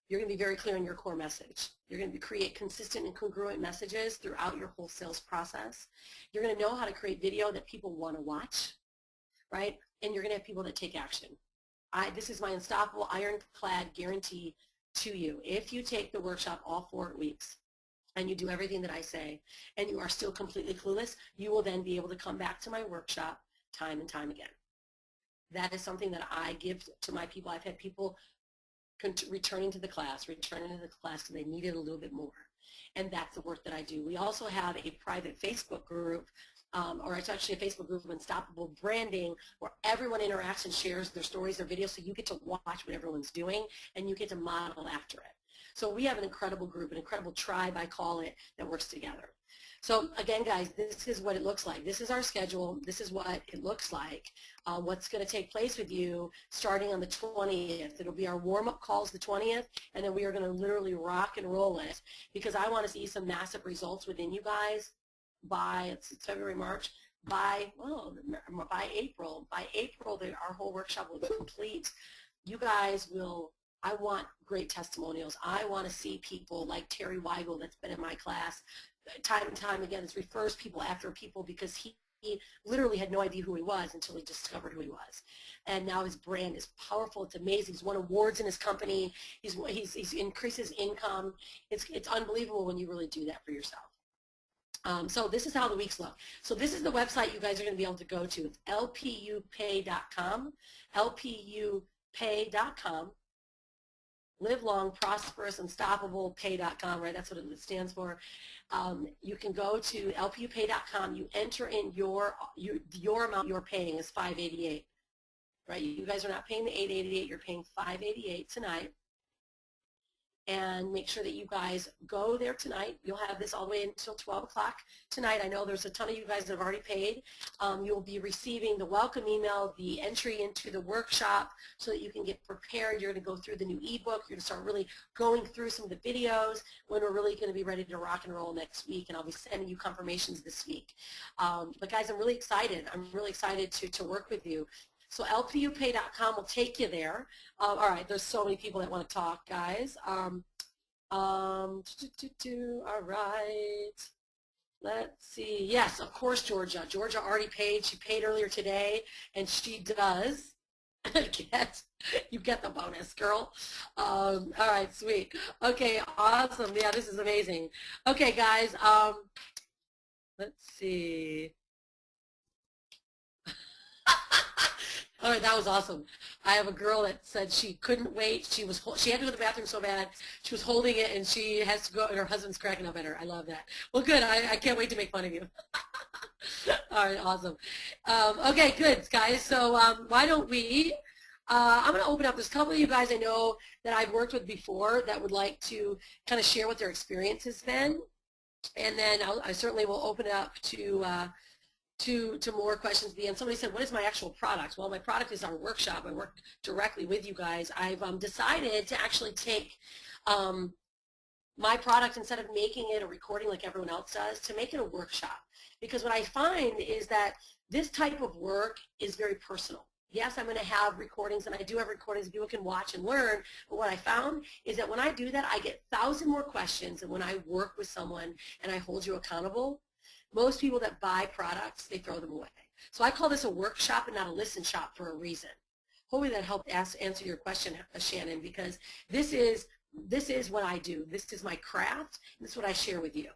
You're going to be very clear in your core message. You're going to create consistent and congruent messages throughout your whole sales process. You're going to know how to create video that people want to watch, right? And you're going to have people that take action. This is my unstoppable ironclad guarantee to you. If you take the workshop all 4 weeks and you do everything that I say and you are still completely clueless, you will then be able to come back to my workshop time and time again. That is something that I give to my people. I've had people returning to the class because they needed a little bit more. And that's the work that I do. We also have a private Facebook group, or it's actually a Facebook group of Unstoppable Branding, where everyone interacts and shares their stories, their videos, so you get to watch what everyone's doing and you get to model after it. So we have an incredible group, an incredible tribe, I call it, that works together. So again, guys, this is what it looks like. This is our schedule. This is what it looks like. What's going to take place with you starting on the 20th. It'll be our warm-up calls the 20th, and then we are going to literally rock and roll it, because I want to see some massive results within you guys by, it's February, March, by April. By April, our whole workshop will be complete. You guys will, I want great testimonials. I want to see people like Terry Weigel that's been in my class time and time again. This refers people after people, because he literally had no idea who he was until he discovered who he was. And now his brand is powerful. It's amazing. He's won awards in his company. He's increased his income. It's unbelievable when you really do that for yourself. So this is how the weeks look. So this is the website you guys are going to be able to go to. It's lpupay.com, lpupay.com, live long, prosperous, unstoppable, pay.com, right? That's what it stands for. You can go to lpupay.com. You enter in your amount you're paying is $588, right? You guys are not paying the $888. You're paying $588 tonight. And make sure that you guys go there tonight. You'll have this all the way until 12 o'clock tonight. I know there's a ton of you guys that have already paid. You'll be receiving the welcome email, the entry into the workshop so that you can get prepared. You're going to go through the new ebook. You're going to start really going through some of the videos when we're really going to be ready to rock and roll next week, and I'll be sending you confirmations this week. But guys, I'm really excited. I'm really excited to work with you. So lpupay.com will take you there. All right, there's so many people that want to talk, guys. All right. Let's see. Yes, of course, Georgia. Georgia already paid. She paid earlier today, and she does you get the bonus, girl. All right, sweet. Okay, awesome. Yeah, this is amazing. Okay, guys. Let's see. All right, that was awesome. I have a girl that said she couldn't wait. She had to go to the bathroom so bad. She was holding it, and she has to go, and her husband's cracking up at her. I love that. Well, good. I can't wait to make fun of you. All right, awesome. Okay, good, guys. So why don't we, I'm going to open up. There's a couple of you guys I know that I've worked with before that would like to kind of share what their experience has been. And then I certainly will open it up to more questions at the end. Somebody said, what is my actual product? Well, my product is our workshop. I work directly with you guys. I've decided to actually take my product, instead of making it a recording like everyone else does, to make it a workshop. Because what I find is that this type of work is very personal. Yes, I'm going to have recordings, and I do have recordings people can watch and learn, but what I found is that when I do that, I get 1,000 more questions, and when I work with someone and I hold you accountable, most people that buy products, they throw them away. So I call this a workshop and not a listen shop for a reason. Hopefully that helped answer your question, Shannon, because this is what I do. This is my craft, and this is what I share with you.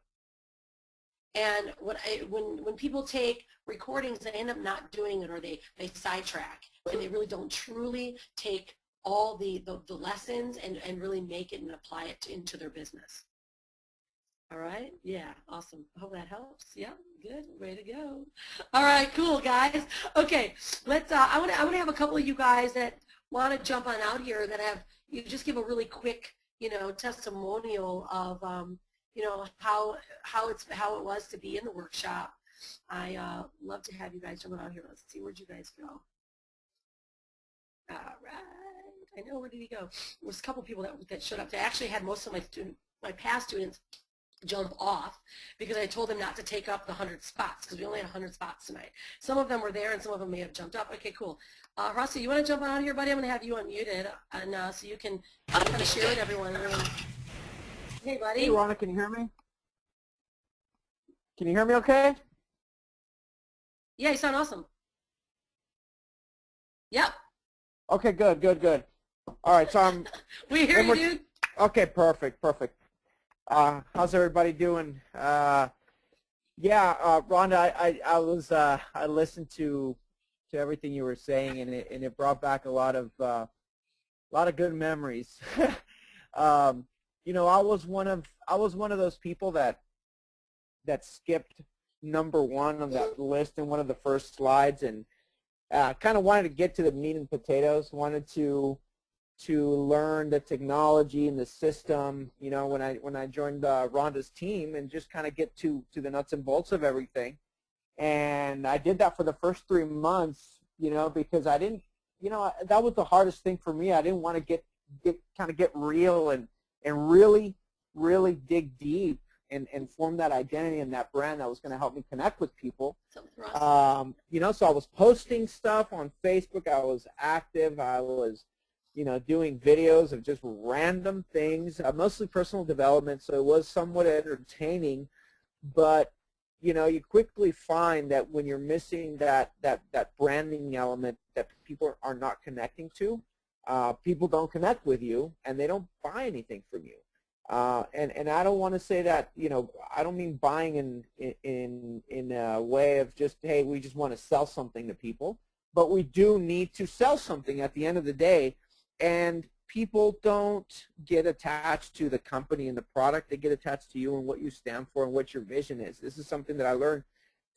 And when people take recordings, they end up not doing it, or they sidetrack, and they really don't truly take all the lessons and really make it and apply it into their business. All right, yeah, awesome. I hope that helps. Yeah, good, way to go. All right, cool, guys. Okay, let's. I want to have a couple of you guys that want to jump on out here that have you just give a really quick, testimonial of, how it was to be in the workshop. I love to have you guys jump out here. Let's see, where'd you guys go? All right, I know, where did he go? There was a couple people that showed up. I actually had most of my past students jump off because I told them not to take up the 100 spots because we only had 100 spots tonight. Some of them were there and some of them may have jumped up. Okay, cool. Rossi, you want to jump on out here, buddy? I'm going to have you unmuted and so you can kind of share with everyone. Hey, buddy. Hey, Rhonda, can you hear me? Can you hear me okay? Yeah, you sound awesome. Yep. Okay, good. All right, so I'm... we hear you, dude. Okay, perfect. How's everybody doing? Rhonda, I listened to everything you were saying, and it brought back a lot of good memories. I was one of those people that skipped number one on that list in one of the first slides, and kind of wanted to get to the meat and potatoes. Wanted to learn the technology and the system, when I joined Rhonda's team, and just kind of get to the nuts and bolts of everything. And I did that for the first 3 months, because I didn't, that was the hardest thing for me. I didn't want to get real and really dig deep and form that identity and that brand that was going to help me connect with people. So I was posting stuff on Facebook. I was active. I was doing videos of just random things, mostly personal development, so it was somewhat entertaining. But, you quickly find that when you're missing that branding element that people are not connecting to, people don't connect with you, and they don't buy anything from you. And I don't want to say that, you know, I don't mean buying in a way of just, hey, we just want to sell something to people, but we do need to sell something at the end of the day. And people don't get attached to the company and the product. They get attached to you and what you stand for and what your vision is. This is something that I learned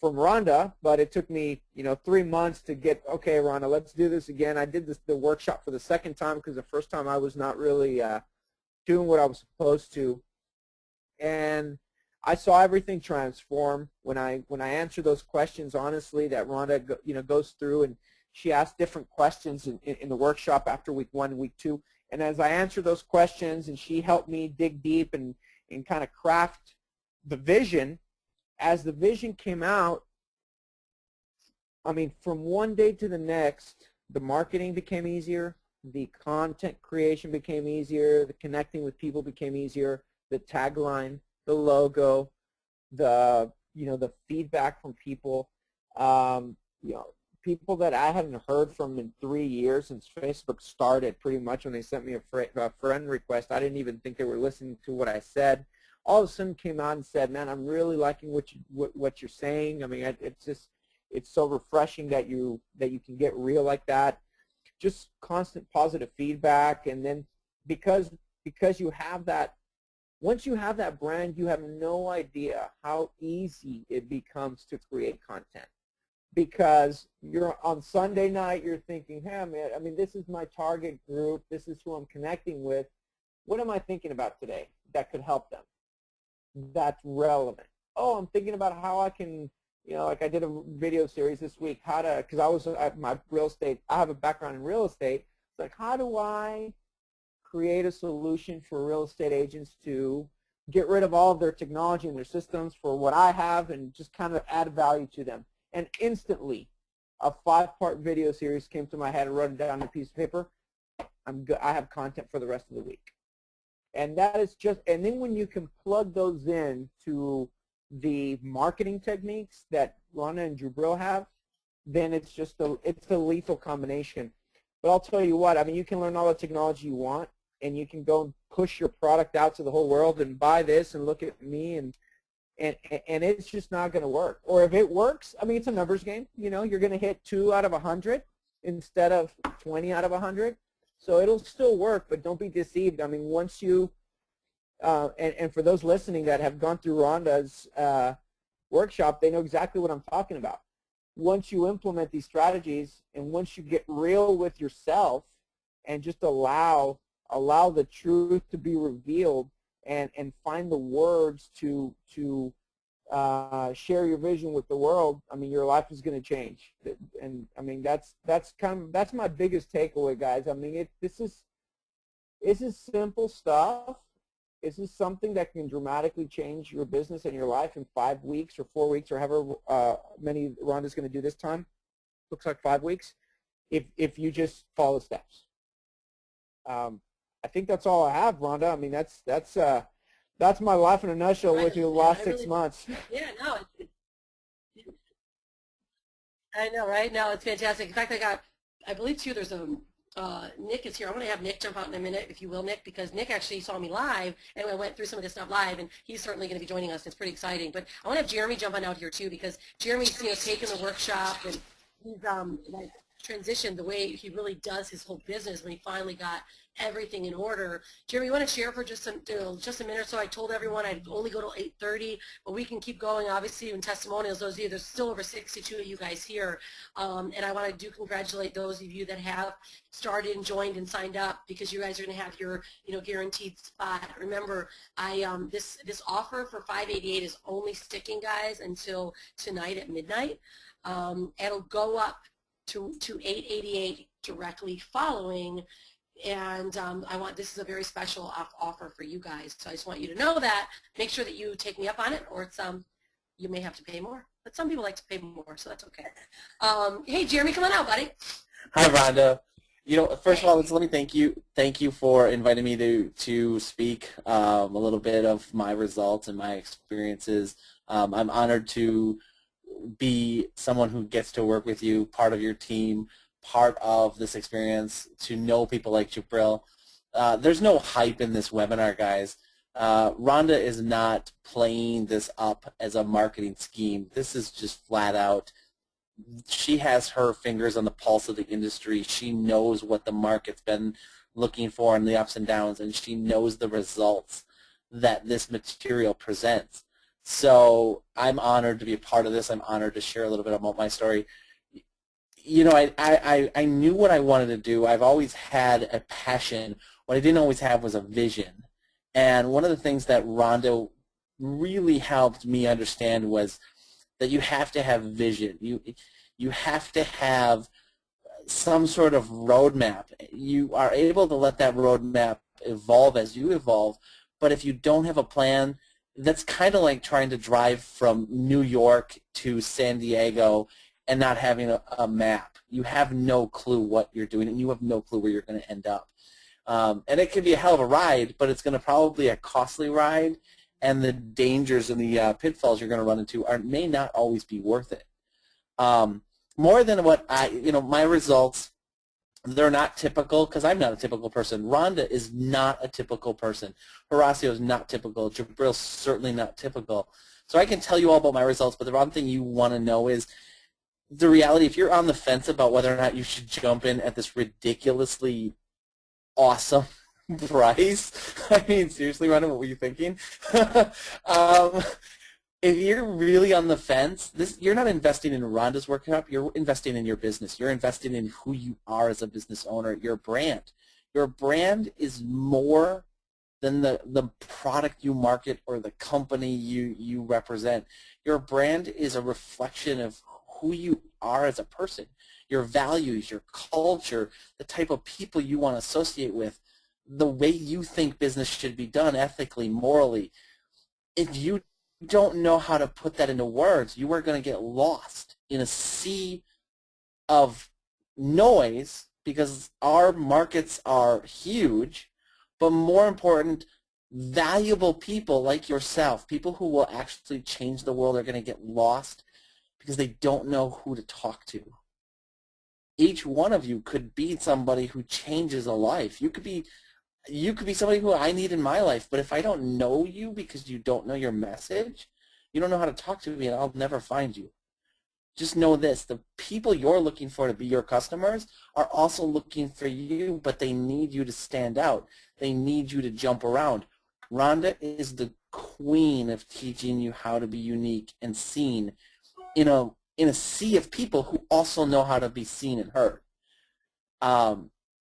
from Rhonda, but it took me, you know, 3 months to get, okay, Rhonda, let's do this again. I did the workshop for the second time because the first time I was not really doing what I was supposed to, and I saw everything transform when I answered those questions honestly that Rhonda, you know, goes through, and she asked different questions in the workshop after week 1 and week 2. And as I answered those questions and she helped me dig deep and kind of craft the vision, as the vision came out, I mean, from one day to the next, the marketing became easier, the content creation became easier, the connecting with people became easier, the tagline, the logo, the, you know, the feedback from people, you know, people that I hadn't heard from in 3 years since Facebook started. Pretty much when they sent me a friend request, I didn't even think they were listening to what I said. All of a sudden came out and said, man, I'm really liking what you're saying. I mean, it's just, it's so refreshing that you can get real like that. Just constant positive feedback. And then because you have that, once you have that brand, you have no idea how easy it becomes to create content. Because you're on Sunday night, you're thinking, hey, man, I mean, this is my target group. This is who I'm connecting with. What am I thinking about today that could help them? That's relevant. Oh, I'm thinking about how I can, you know, like I did a video series this week, how to, because I was at my real estate, I have a background in real estate. It's like, how do I create a solution for real estate agents to get rid of all of their technology and their systems for what I have and just kind of add value to them? And instantly, a 5-part video series came to my head and wrote it down on a piece of paper. I have content for the rest of the week. And that is just, and then when you can plug those in to the marketing techniques that Rhonda and Jubril have, then it's just it's a lethal combination. But I'll tell you what, I mean, you can learn all the technology you want, and you can go and push your product out to the whole world and buy this and look at me, and it's just not going to work. Or if it works, I mean, it's a numbers game. You know, you're going to hit 2 out of 100 instead of 20 out of 100. So it'll still work, but don't be deceived. I mean, once you, and for those listening that have gone through Rhonda's workshop, they know exactly what I'm talking about. Once you implement these strategies and once you get real with yourself and just allow the truth to be revealed and find the words to share your vision with the world, I mean, your life is going to change. And I mean, that's my biggest takeaway, guys. I mean, this is simple stuff. This is something that can dramatically change your business and your life in 5 weeks or 4 weeks or however many Rhonda's going to do this time. Looks like 5 weeks. If you just follow the steps. I think that's all I have, Rhonda. I mean, that's my life in a nutshell with you the last 6 months. Yeah, no, I know, right? No, it's fantastic. In fact, I believe too, there's Nick is here. I'm going to have Nick jump out in a minute, if you will, Nick, because Nick actually saw me live, and I went through some of this stuff live, and he's certainly going to be joining us. It's pretty exciting. But I want to have Jeremy jump on out here too, because Jeremy's, you know, taken the workshop, and he's like transitioned the way he really does his whole business when he finally got everything in order. Jeremy, you want to share for just a minute or so? I told everyone I'd only go till 8:30, but we can keep going, obviously, in testimonials. Those of you, there's still over 62 of you guys here, and I want to congratulate those of you that have started and joined and signed up, because you guys are going to have your, you know, guaranteed spot. Remember, this offer for $588 is only sticking, guys, until tonight at midnight. It'll go up to $888 directly following. And this is a very special offer for you guys. So I just want you to know that. Make sure that you take me up on it, or it's you may have to pay more. But some people like to pay more, so that's okay. Hey, Jeremy, come on out, buddy. Hi, Rhonda. You know, first of all, let me thank you for inviting me to speak a little bit of my results and my experiences. I'm honored to be someone who gets to work with you, part of your team, part of this experience, to know people like Jubril. There's no hype in this webinar, guys. Rhonda is not playing this up as a marketing scheme. This is just flat out. She has her fingers on the pulse of the industry. She knows what the market's been looking for and the ups and downs, and she knows the results that this material presents. So I'm honored to be a part of this. I'm honored to share a little bit about my story. You know, I knew what I wanted to do. I've always had a passion. What I didn't always have was a vision. And one of the things that Rhonda really helped me understand was that you have to have vision. You have to have some sort of roadmap. You are able to let that roadmap evolve as you evolve, but if you don't have a plan, that's kind of like trying to drive from New York to San Diego and not having a map. You have no clue what you're doing, and you have no clue where you're going to end up. And it can be a hell of a ride, but it's going to probably be a costly ride, and the dangers and the pitfalls you're going to run into may not always be worth it. More than what my results, they're not typical, because I'm not a typical person. Rhonda is not a typical person. Horacio is not typical. Jabril's certainly not typical. So I can tell you all about my results, but the wrong thing you want to know is the reality. If you're on the fence about whether or not you should jump in at this ridiculously awesome price, I mean, seriously, Rhonda, what were you thinking? If you're really on the fence, you're not investing in Rhonda's workshop. You're investing in your business. You're investing in who you are as a business owner, your brand. Your brand is more than the product you market or the company you represent. Your brand is a reflection of who you are as a person, your values, your culture, the type of people you want to associate with, the way you think business should be done ethically, morally. If you don't know how to put that into words, you are going to get lost in a sea of noise, because our markets are huge, but more important, valuable people like yourself, people who will actually change the world, are going to get lost because they don't know who to talk to. Each one of you could be somebody who changes a life. You could be somebody who I need in my life, but if I don't know you because you don't know your message, you don't know how to talk to me, and I'll never find you. Just know this, the people you're looking for to be your customers are also looking for you, but they need you to stand out. They need you to jump around. Rhonda is the queen of teaching you how to be unique and seen in a sea of people who also know how to be seen and heard.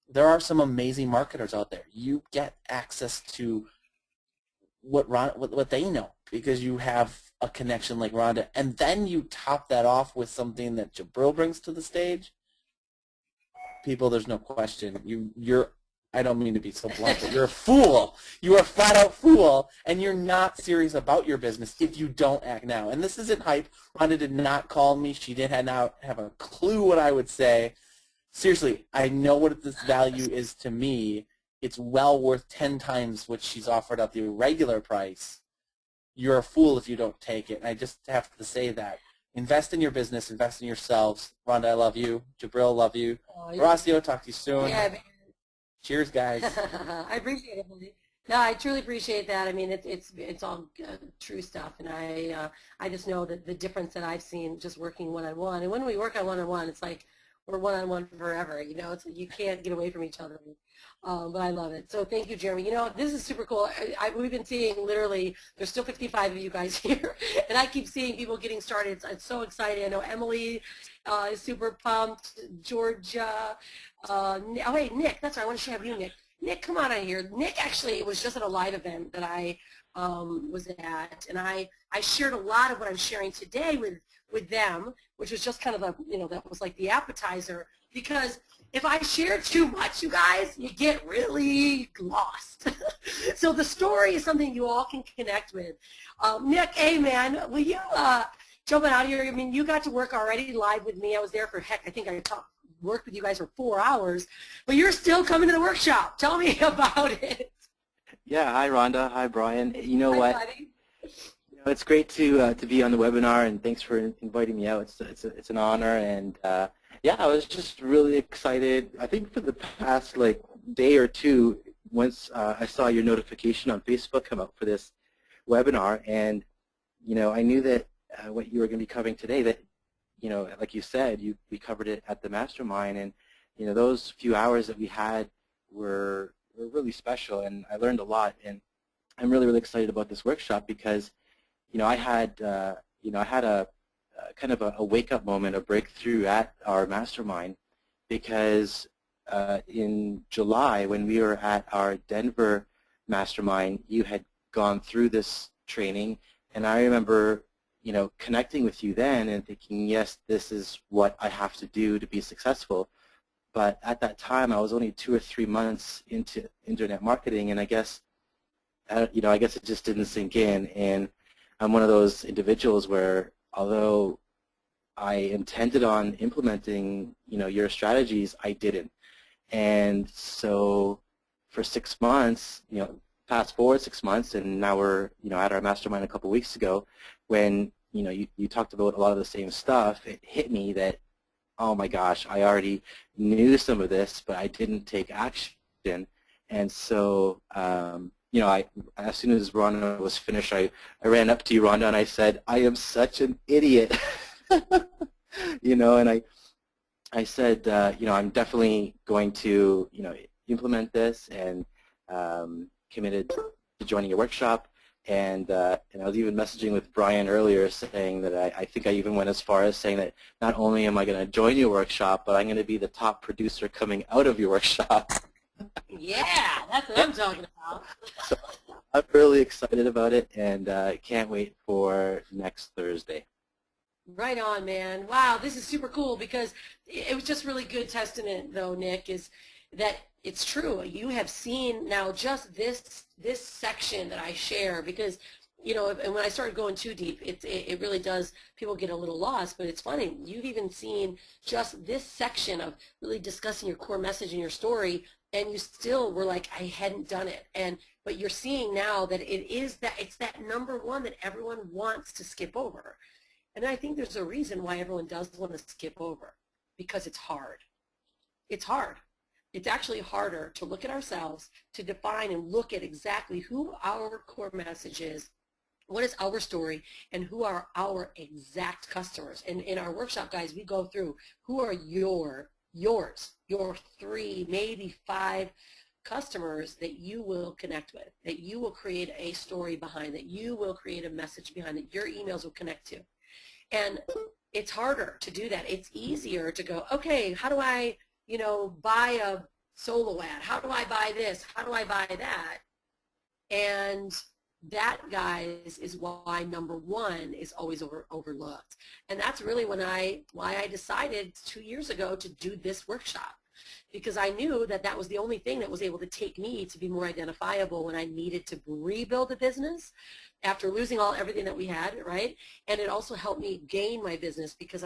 There are some amazing marketers out there. You get access to what they know because you have a connection like Rhonda, and then you top that off with something that Jabril brings to the stage. People, there's no question. You're I don't mean to be so blunt, but you're a fool. You are a flat-out fool, and you're not serious about your business if you don't act now. And this isn't hype. Rhonda did not call me. She did not have a clue what I would say. Seriously, I know what this value is to me. It's well worth 10 times what she's offered at the regular price. You're a fool if you don't take it. And I just have to say that. Invest in your business. Invest in yourselves. Rhonda, I love you. Jabril, love you. Horacio, talk to you soon. Yeah, man. Cheers, guys. I appreciate it, buddy. No, I truly appreciate that. I mean, it's all true stuff, and I just know that the difference that I've seen just working one-on-one. And when we work on one-on-one, it's like we're one-on-one forever. You know, it's like you can't get away from each other. But I love it. So thank you, Jeremy. You know, this is super cool. We've been seeing literally, there's still 55 of you guys here, and I keep seeing people getting started. It's so exciting. I know Emily is super pumped. Georgia. Oh, hey, Nick. That's right. I want to share with you, Nick. Nick, come on out here. Nick actually was just at a live event that I was at, and I shared a lot of what I'm sharing today with them, which was just kind of that was like the appetizer, because if I share too much, you guys, you get really lost. So the story is something you all can connect with. Nick, hey, man, will you jump out here? I mean, you got to work already live with me. I was there for, heck, I think I worked with you guys for 4 hours, but you're still coming to the workshop. Tell me about it. Yeah, hi, Rhonda. Hi, Brian. You know Hi, what? buddy. It's great to be on the webinar, and thanks for inviting me out. It's an honor, and yeah, I was just really excited. I think for the past day or two, once I saw your notification on Facebook come up for this webinar, and I knew that what you were going to be covering today, that like you said, we covered it at the mastermind, and those few hours that we had were really special, and I learned a lot, and I'm really, really excited about this workshop because I had a kind of a wake-up moment, a breakthrough at our mastermind, because in July, when we were at our Denver mastermind, you had gone through this training, and I remember connecting with you then and thinking, yes, this is what I have to do to be successful. But at that time, I was only 2 or 3 months into internet marketing, and I guess it just didn't sink in. And I'm one of those individuals where, although I intended on implementing, your strategies, I didn't. And so for 6 months, fast forward 6 months, and now we're, at our mastermind a couple weeks ago, when, you talked about a lot of the same stuff, it hit me that, oh my gosh, I already knew some of this, but I didn't take action. And so, as soon as Rhonda was finished, I ran up to you, Rhonda, and I said, I am such an idiot. And I said, I'm definitely going to, implement this, and committed to joining your workshop. And I was even messaging with Brian earlier saying that I think I even went as far as saying that not only am I going to join your workshop, but I'm going to be the top producer coming out of your workshop. Yeah, that's what I'm talking about. So I'm really excited about it, and can't wait for next Thursday. Right on, man. Wow, this is super cool, because it was just really good testament, though, Nick, is that it's true. You have seen now just this section that I share, because, and when I started going too deep, it really does, people get a little lost, but it's funny. You've even seen just this section of really discussing your core message and your story, and you still were like, I hadn't done it. But you're seeing now that it's that number one that everyone wants to skip over. And I think there's a reason why everyone does want to skip over, because it's hard. It's hard. It's actually harder to look at ourselves, to define and look at exactly who our core message is, what is our story, and who are our exact customers. And in our workshop, guys, we go through who are your 3, maybe 5 customers that you will connect with, that you will create a story behind, that you will create a message behind, that your emails will connect to. And it's harder to do that. It's easier to go, okay, how do I, buy a solo ad? How do I buy this? How do I buy that? And that, guys, is why number one is always overlooked. And that's really why I decided 2 years ago to do this workshop, because I knew that was the only thing that was able to take me to be more identifiable when I needed to rebuild a business after losing everything that we had, right? And it also helped me gain my business, because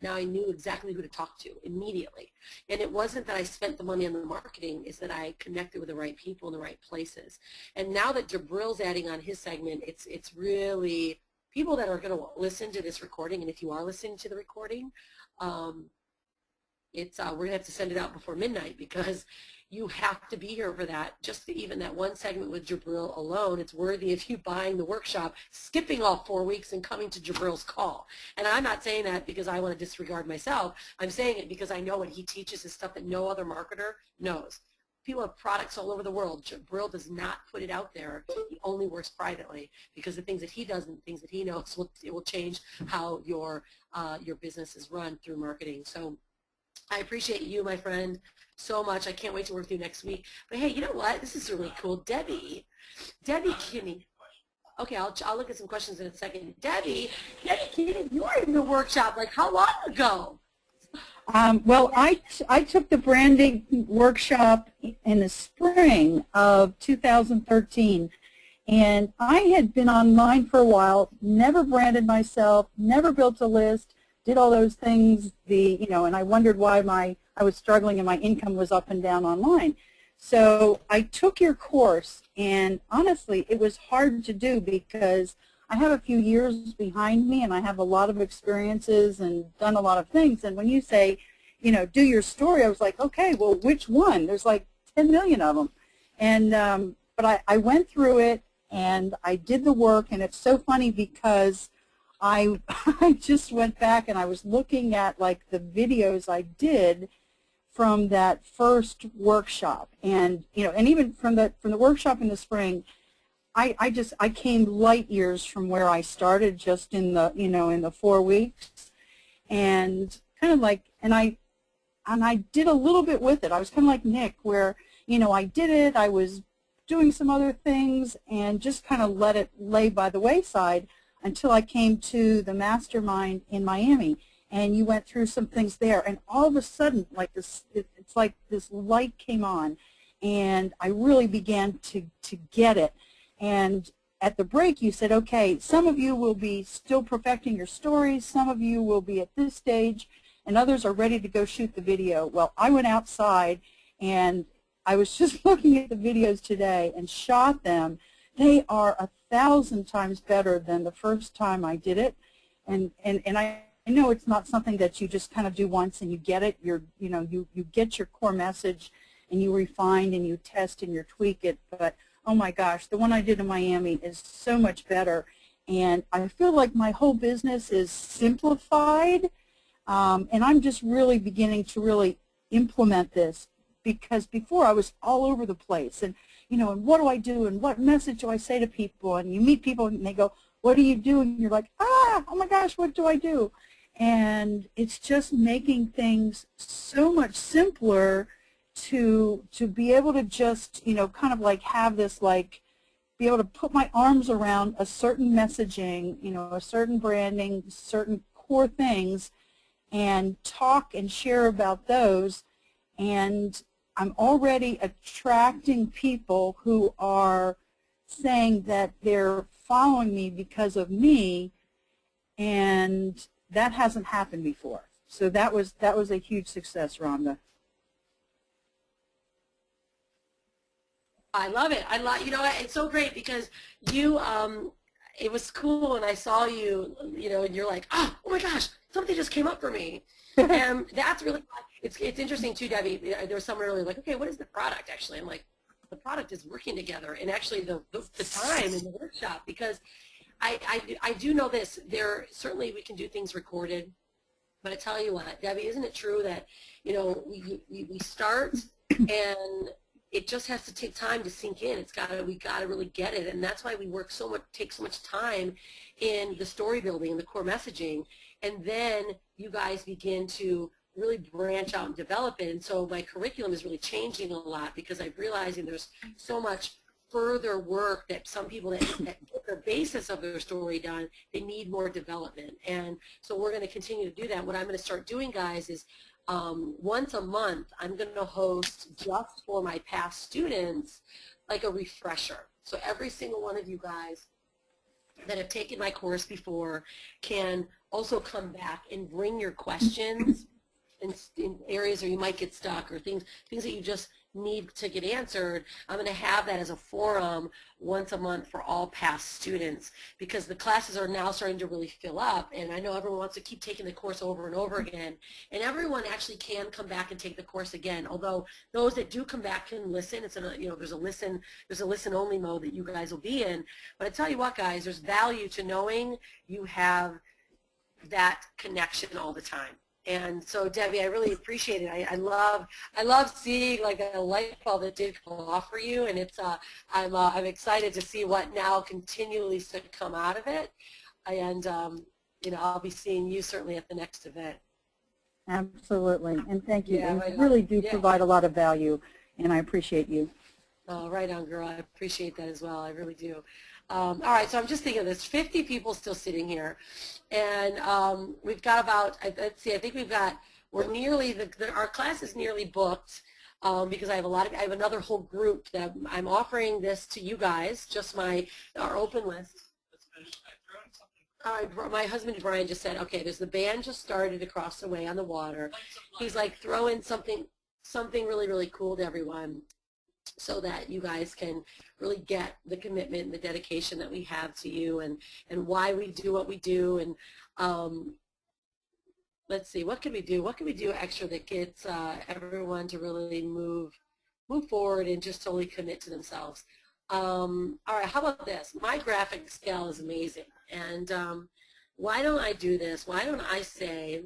now I knew exactly who to talk to immediately. And it wasn't that I spent the money on the marketing, it's that I connected with the right people in the right places. And now that Jabril's adding on his segment, it's really people that are going to listen to this recording, and if you are listening to the recording, we're going to have to send it out before midnight, because you have to be here for that. Just even that one segment with Jabril alone, it's worthy of you buying the workshop, skipping all 4 weeks, and coming to Jabril's call. And I'm not saying that because I want to disregard myself. I'm saying it because I know what he teaches is stuff that no other marketer knows. People have products all over the world. Jabril does not put it out there. He only works privately, because the things that he does and the things that he knows will change how your business is run through marketing. So I appreciate you, my friend, so much. I can't wait to work with you next week. But hey, you know what? This is really cool. Debbie Kinney. Okay, I'll look at some questions in a second. Debbie Kinney, you were in the workshop like how long ago? Well, I took the branding workshop in the spring of 2013, and I had been online for a while, never branded myself, never built a list, did all those things, and I wondered why I was struggling and my income was up and down online. So I took your course, and honestly, it was hard to do because I have a few years behind me and I have a lot of experiences and done a lot of things. And when you say, do your story, I was like, okay, well, which one? There's like 10 million of them. And but I went through it and I did the work, and it's so funny because I I just went back and I was looking at like the videos I did from that first workshop, and and even from the workshop in the spring, I came light years from where I started just in the in the 4 weeks, and kind of like and I did a little bit with it. I was kind of like Nick, where I did it. I was doing some other things and just kind of let it lay by the wayside until I came to the mastermind in Miami. And you went through some things there, and all of a sudden, like this, it's like this light came on, and I really began to get it. And at the break, you said, okay, some of you will be still perfecting your stories, some of you will be at this stage, and others are ready to go shoot the video. Well, I went outside, and I was just looking at the videos today and shot them. They are 1,000 times better than the first time I did it, and I know it's not something that you just kind of do once and you get it. You get your core message and you refine and you test and you tweak it. But oh my gosh, the one I did in Miami is so much better, and I feel like my whole business is simplified, and I'm just really beginning to really implement this, because before I was all over the place, and and what do I do and what message do I say to people, and you meet people and they go, what do you do, and you're like, oh my gosh, what do I do? And it's just making things so much simpler to be able to just, kind of like have this, like, be able to put my arms around a certain messaging, a certain branding, certain core things, and talk and share about those. And I'm already attracting people who are saying that they're following me because of me, and that hasn't happened before. So that was a huge success, Rhonda. I love it. It's so great because you, it was cool when I saw you, and you're like, oh my gosh, something just came up for me. And that's really, it's interesting too, Debbie. There was someone earlier like, okay, what is the product actually? I'm like, the product is working together, and actually the time in the workshop, because I do know this. Certainly we can do things recorded, but I tell you what, Debbie, isn't it true that we start and it just has to take time to sink in. We gotta really get it, and that's why we take so much time in the story building and the core messaging, and then you guys begin to really branch out and develop it. And so my curriculum is really changing a lot because I'm realizing there's so much further work that some people that get the basis of their story done, they need more development. And so we're going to continue to do that. What I'm going to start doing, guys, is once a month I'm going to host, just for my past students, like a refresher. So every single one of you guys that have taken my course before can also come back and bring your questions in areas where you might get stuck, or things that you just need to get answered. I'm going to have that as a forum once a month for all past students, because the classes are now starting to really fill up, and I know everyone wants to keep taking the course over and over again, and everyone actually can come back and take the course again, although those that do come back can listen. It's there's a listen only mode that you guys will be in. But I tell you what, guys, there's value to knowing you have that connection all the time. And so, Debbie, I really appreciate it. I love seeing like a light bulb that did go off for you, and it's I'm excited to see what now continually to come out of it. And I'll be seeing you certainly at the next event. Absolutely, and thank you. Yeah, you really do provide a lot of value, and I appreciate you. Oh, right on, girl. I appreciate that as well. I really do. All right, so I'm just thinking there's 50 people still sitting here, and we've got about, let's see, I think we're nearly, our class is nearly booked, because I have another whole group that I'm offering this to you guys, just our open list. All right, my husband Brian just said, okay, there's the band just started across the way on the water. He's like, throw in something really, really cool to everyone, so that you guys can really get the commitment and the dedication that we have to you, and why we do what we do. And let's see, what can we do? What can we do extra that gets everyone to really move move forward and just totally commit to themselves. All right, how about this? My graphic skill is amazing. And why don't I do this? Why don't I say,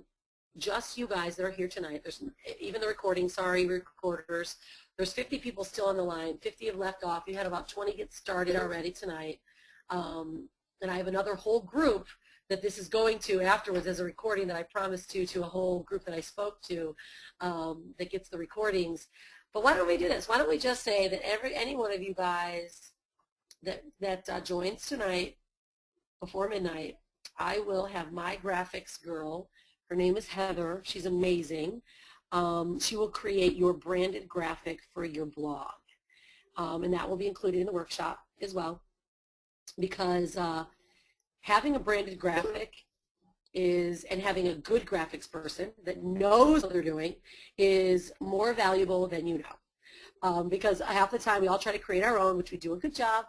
just you guys that are here tonight, there's even the recording, sorry, recorders, there's 50 people still on the line, 50 have left off. You had about 20 get started already tonight. And I have another whole group that this is going to afterwards as a recording that I promised to a whole group that I spoke to that gets the recordings. But why don't we do this? Why don't we just say that any one of you guys that joins tonight before midnight, I will have my graphics girl. Her name is Heather. She's amazing. She will create your branded graphic for your blog. And that will be included in the workshop as well. Because having a branded graphic and having a good graphics person that knows what they're doing is more valuable than you know. Because half the time we all try to create our own, which we do a good job,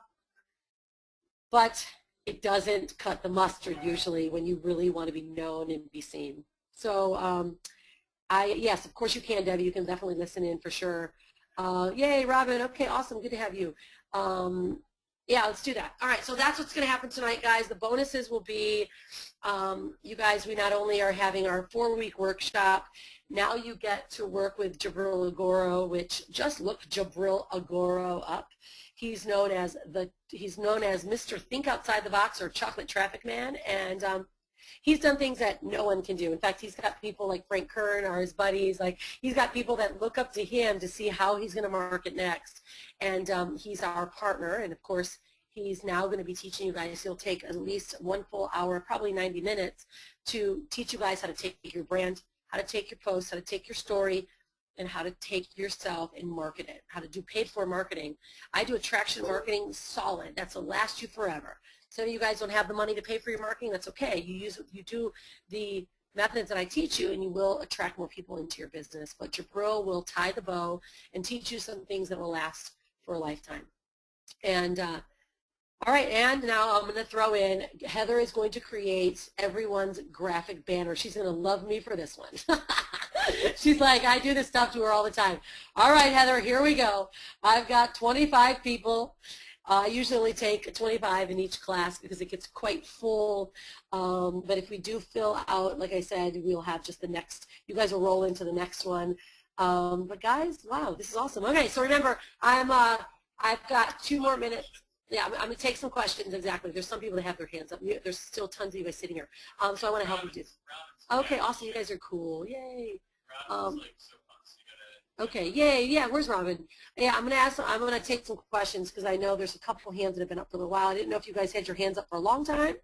but it doesn't cut the mustard usually when you really want to be known and be seen. So yes, of course you can, Debbie. You can definitely listen in for sure. Yay, Robin. Okay, awesome. Good to have you. Yeah, let's do that. All right, so that's what's going to happen tonight, guys. The bonuses will be, you guys, we not only are having our 4-week workshop, now you get to work with Jabril Agoro, which just look Jabril Agoro up. He's known as Mr. Think Outside the Box or Chocolate Traffic Man, and he's done things that no one can do. In fact, he's got people like Frank Kern are his buddies. Like, he's got people that look up to him to see how he's going to market next. And he's our partner. And, of course, he's now going to be teaching you guys. He'll take at least 1 full hour, probably 90 minutes, to teach you guys how to take your brand, how to take your post, how to take your story, and how to take yourself and market it, how to do paid-for marketing. I do attraction marketing solid. That's will last you forever. Some of you guys don't have the money to pay for your marketing. That's okay. You do the methods that I teach you, and you will attract more people into your business. But Jabril will tie the bow and teach you some things that will last for a lifetime. And all right, and now I'm going to throw in, Heather is going to create everyone's graphic banner. She's going to love me for this one. She's like, I do this stuff to her all the time. All right, Heather, here we go. I've got 25 people. I usually only take 25 in each class because it gets quite full. But if we do fill out, like I said, we'll have just the next, you guys will roll into the next one. But guys, wow, this is awesome. Okay, so remember, I've got 2 more minutes. Yeah, I'm going to take some questions, exactly. There's some people that have their hands up. There's still tons of you guys sitting here. So I want to help you do. Okay, awesome. You guys are cool. Yay. Okay, yay, yeah, where's Robin? Yeah, I'm going to take some questions because I know there's a couple hands that have been up for a while. I didn't know if you guys had your hands up for a long time.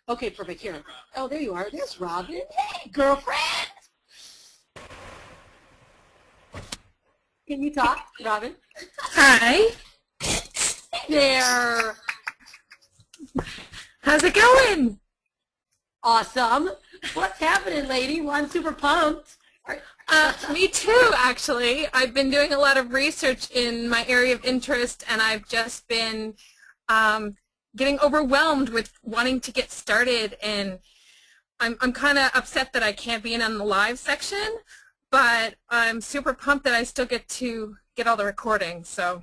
Okay, perfect, here. Oh, there you are. There's Robin. Hey, girlfriend. Can you talk, Robin? Hi. There. How's it going? Awesome. What's happening, lady? Well, I'm super pumped. Me too, actually. I've been doing a lot of research in my area of interest, and I've just been getting overwhelmed with wanting to get started, and I'm kind of upset that I can't be in on the live section, but I'm super pumped that I still get to get all the recordings. So.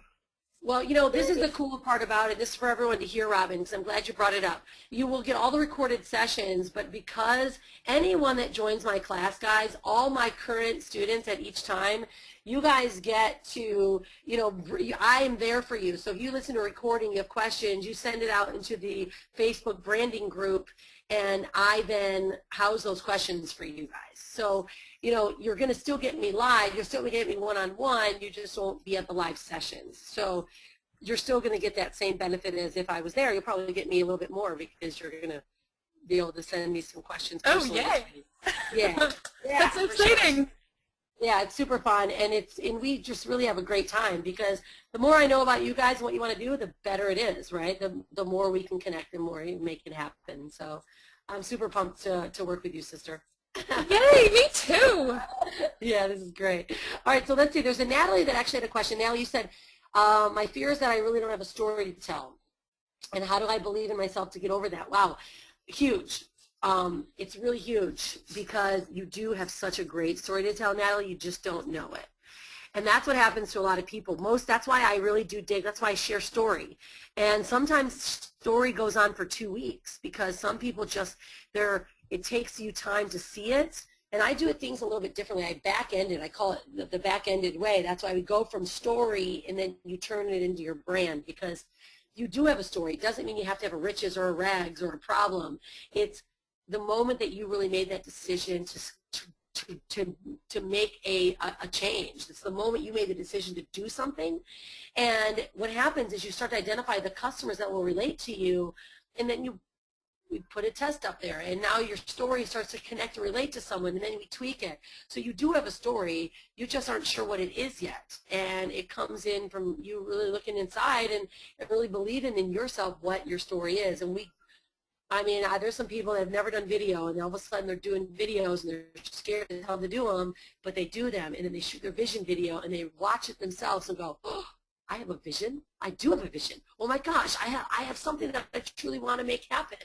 Well, you know, this is the cool part about it. This is for everyone to hear, Robin, because I'm glad you brought it up. You will get all the recorded sessions, but because anyone that joins my class, guys, all my current students at each time, you guys get to, you know, I am there for you. So if you listen to a recording, you have questions, you send it out into the Facebook branding group, and I then house those questions for you guys. So, you know, you're going to still get me live. You're still going to get me one-on-one. You just won't be at the live sessions. So you're still going to get that same benefit as if I was there. You'll probably get me a little bit more because you're going to be able to send me some questions. Oh, yay. Yeah. That's exciting. Sure. Yeah, it's super fun, and we just really have a great time because the more I know about you guys and what you want to do, the better it is, right? The more we can connect, the more you make it happen. So I'm super pumped to work with you, sister. Yay, me too. Yeah, this is great. All right, so let's see. There's a Natalie that actually had a question. Natalie, you said, my fear is that I really don't have a story to tell, and how do I believe in myself to get over that? Wow, huge. It's really huge because you do have such a great story to tell, Natalie. You just don't know it. And that's what happens to a lot of people. That's why I really do dig. That's why I share story. And sometimes story goes on for 2 weeks because some people just, it takes you time to see it. And I do things a little bit differently. I back-end it. I call it the back-ended way. That's why we go from story and then you turn it into your brand, because you do have a story. It doesn't mean you have to have a riches or a rags or a problem. It's the moment that you really made that decision to make a change. It's the moment you made the decision to do something. And what happens is you start to identify the customers that will relate to you, and then we put a test up there, and now your story starts to connect and relate to someone, and then we tweak it. So you do have a story, you just aren't sure what it is yet. And it comes in from you really looking inside and really believing in yourself what your story is. And there's some people that have never done video, and all of a sudden they're doing videos, and they're scared as hell to do them, but they do them, and then they shoot their vision video, and they watch it themselves and go, oh, I have a vision. I do have a vision. Oh my gosh, I have something that I truly want to make happen.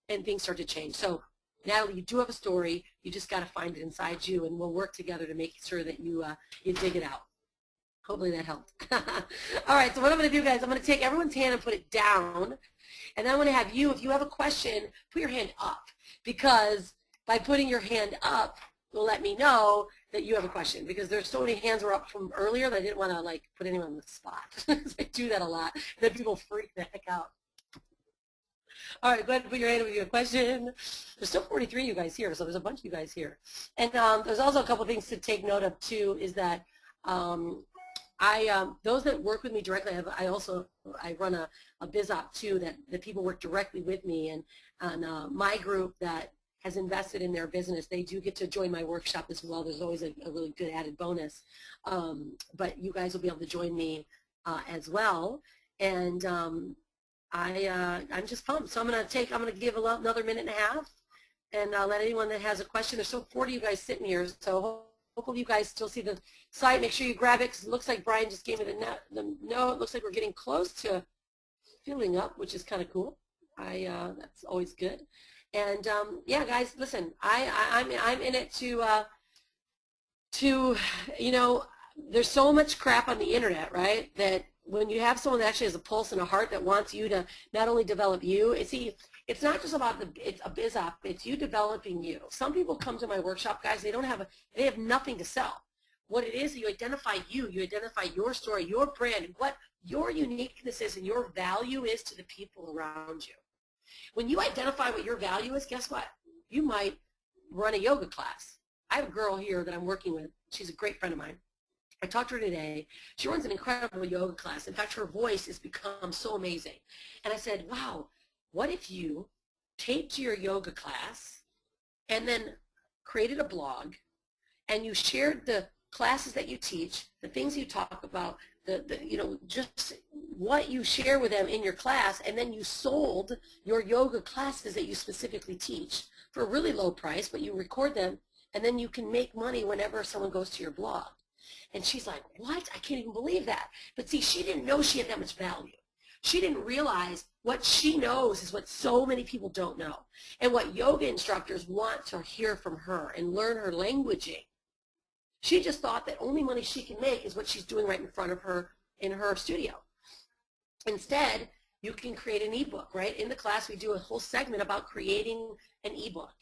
And things start to change. So, Natalie, you do have a story. You just got to find it inside you, and we'll work together to make sure that you dig it out. Hopefully that helped. All right, so what I'm going to do, guys, I'm going to take everyone's hand and put it down, and then I'm going to have you, if you have a question, put your hand up, because by putting your hand up will let me know that you have a question, because there's so many hands were up from earlier that I didn't want to put anyone on the spot. I do that a lot. Then people freak the heck out. All right, go ahead and put your hand up with your question. There's still 43 of you guys here, so there's a bunch of you guys here. And there's also a couple things to take note of, too, is that those that work with me directly, I run a biz op, too, that people work directly with me. And my group that has invested in their business, they do get to join my workshop as well. There's always a really good added bonus. But you guys will be able to join me as well. And I'm just pumped. So I'm going to give another minute and a half and let anyone that has a question. There's still 40 of you guys sitting here, so hopefully you guys still see the site. Make sure you grab it, because it looks like Brian just gave me the note. It looks like we're getting close to filling up, which is kind of cool. That's always good. And yeah, guys, listen, I'm in it to there's so much crap on the internet, right, that when you have someone that actually has a pulse and a heart that wants you to not only develop you, it's not just about it's a biz op, it's you developing you. Some people come to my workshop, guys, they have nothing to sell. What it is, you identify you identify your story, your brand, what your uniqueness is and your value is to the people around you. When you identify what your value is, guess what? You might run a yoga class. I have a girl here that I'm working with. She's a great friend of mine. I talked to her today. She runs an incredible yoga class. In fact, her voice has become so amazing. And I said, wow, what if you taped your yoga class and then created a blog and you shared the classes that you teach, the things you talk about, just what you share with them in your class, and then you sold your yoga classes that you specifically teach for a really low price, but you record them, and then you can make money whenever someone goes to your blog. And she's like, what? I can't even believe that. But see, she didn't know she had that much value. She didn't realize what she knows is what so many people don't know, and what yoga instructors want to hear from her and learn her languaging. She just thought that only money she can make is what she's doing right in front of her in her studio. Instead, you can create an ebook, right? In the class, we do a whole segment about creating an ebook,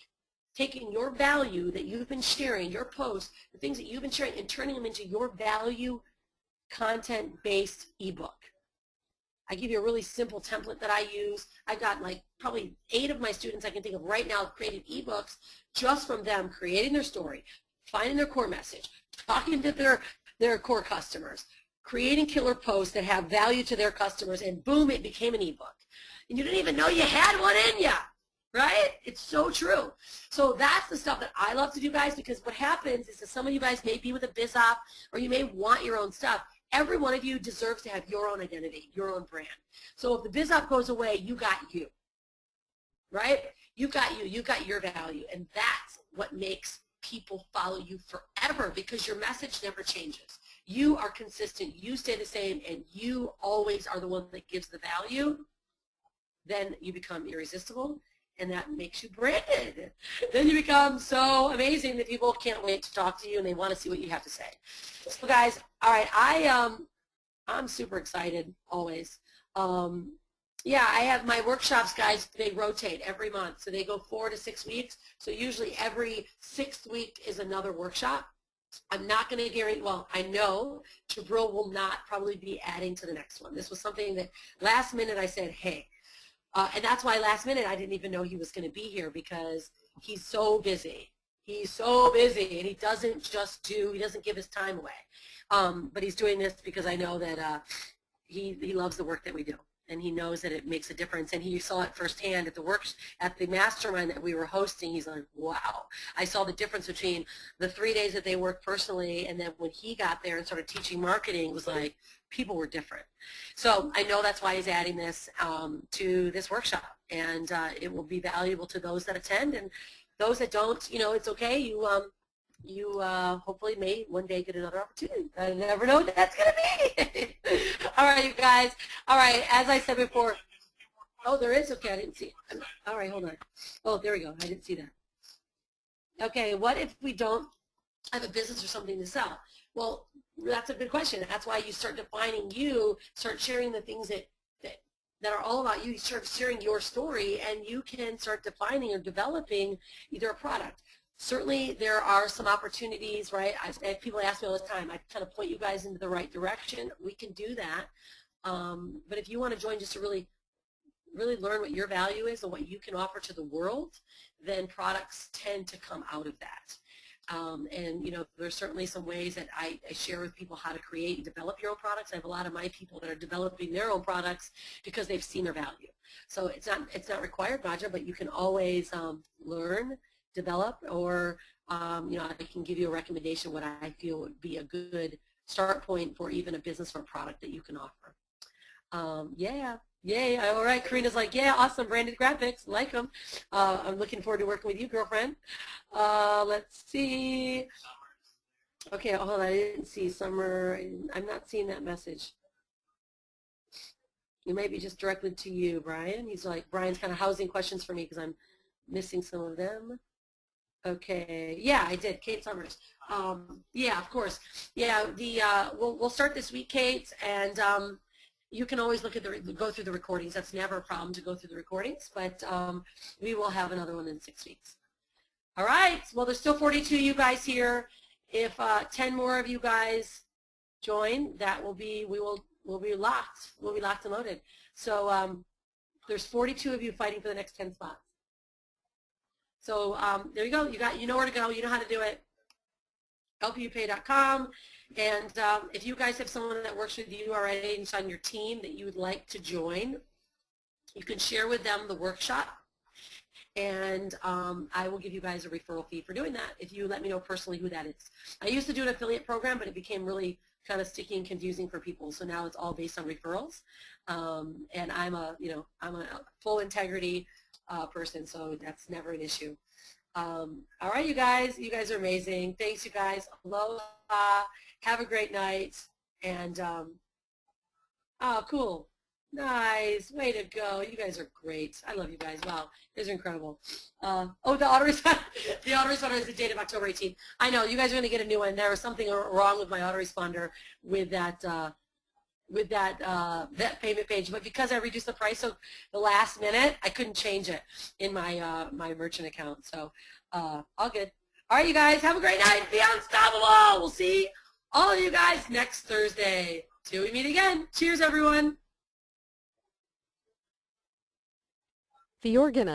taking your value that you've been sharing, your posts, the things that you've been sharing, and turning them into your value content-based ebook. I give you a really simple template that I use. I've got like probably 8 of my students I can think of right now created ebooks just from them creating their story, finding their core message, talking to their core customers, creating killer posts that have value to their customers, and boom, it became an ebook. And you didn't even know you had one in you, right? It's so true. So that's the stuff that I love to do, guys, because what happens is that some of you guys may be with a biz op, or you may want your own stuff. Every one of you deserves to have your own identity, your own brand. So if the biz op goes away, you got you, right? You got your value, and that's what makes people follow you forever, because your message never changes. You are consistent, you stay the same, and you always are the one that gives the value. Then you become irresistible, and that makes you branded. Then you become so amazing that people can't wait to talk to you and they want to see what you have to say. So guys, all right, I'm super excited always. Yeah, I have my workshops, guys, they rotate every month. So they go 4 to 6 weeks. So usually every 6th week is another workshop. I'm not going to guarantee, well, I know Jabril will not probably be adding to the next one. This was something that last minute I said, hey. And that's why last minute I didn't even know he was going to be here because he's so busy. He's so busy, and he doesn't just he doesn't give his time away. But he's doing this because I know that he loves the work that we do. And he knows that it makes a difference. And he saw it firsthand at the mastermind that we were hosting. He's like, wow. I saw the difference between the 3 days that they worked personally and then when he got there and started teaching marketing, it was like people were different. So I know that's why he's adding this to this workshop. And it will be valuable to those that attend. And those that don't, it's okay. You hopefully may one day get another opportunity. I never know what that's going to be. All right, you guys. All right, as I said before. Oh, there is? Okay, I didn't see it. All right, hold on. Oh, there we go. I didn't see that. Okay, what if we don't have a business or something to sell? Well, that's a good question. That's why you start defining start sharing the things that are all about you. You start sharing your story, and you can start defining or developing either a product. Certainly, there are some opportunities, right? People ask me all the time. I kind of point you guys into the right direction. We can do that. But if you want to join just to really learn what your value is and what you can offer to the world, then products tend to come out of that. And, there's certainly some ways that I share with people how to create and develop your own products. I have a lot of my people that are developing their own products because they've seen their value. So it's not required, Raja, but you can always learn, develop, or I can give you a recommendation what I feel would be a good start point for even a business or product that you can offer. Yeah, yay! All right, Karina's like, yeah, awesome, branded graphics, like them. I'm looking forward to working with you, girlfriend. Let's see. Okay, hold on, I didn't see Summer. I'm not seeing that message. It might be just directly to you, Brian. He's like, Brian's kind of housing questions for me because I'm missing some of them. Okay, yeah, I did, Kate Summers. Yeah, of course. Yeah, we'll start this week, Kate, and you can always go through the recordings. That's never a problem to go through the recordings, but we will have another one in 6 weeks. All right, well, there's still 42 of you guys here. If 10 more of you guys join, we'll be locked. We'll be locked and loaded. So there's 42 of you fighting for the next 10 spots. So there you go. You know where to go. You know how to do it. lpupay.com. And if you guys have someone that works with you already and on your team that you would like to join, you can share with them the workshop. And I will give you guys a referral fee for doing that if you let me know personally who that is. I used to do an affiliate program, but it became really kind of sticky and confusing for people. So now it's all based on referrals. And I'm a full integrity person, so that's never an issue. All right, you guys are amazing. Thanks, you guys. Aloha. Have a great night. And oh, cool. Nice. Way to go. You guys are great. I love you guys. Wow. You guys are incredible. Oh, the autoresponder is the date of October 18th. I know. You guys are going to get a new one. There was something wrong with my autoresponder with that that payment page, but because I reduced the price so the last minute, I couldn't change it in my my merchant account. So all good. All right, you guys, have a great night. Be unstoppable. We'll see all of you guys next Thursday till we meet again. Cheers, everyone. The organizer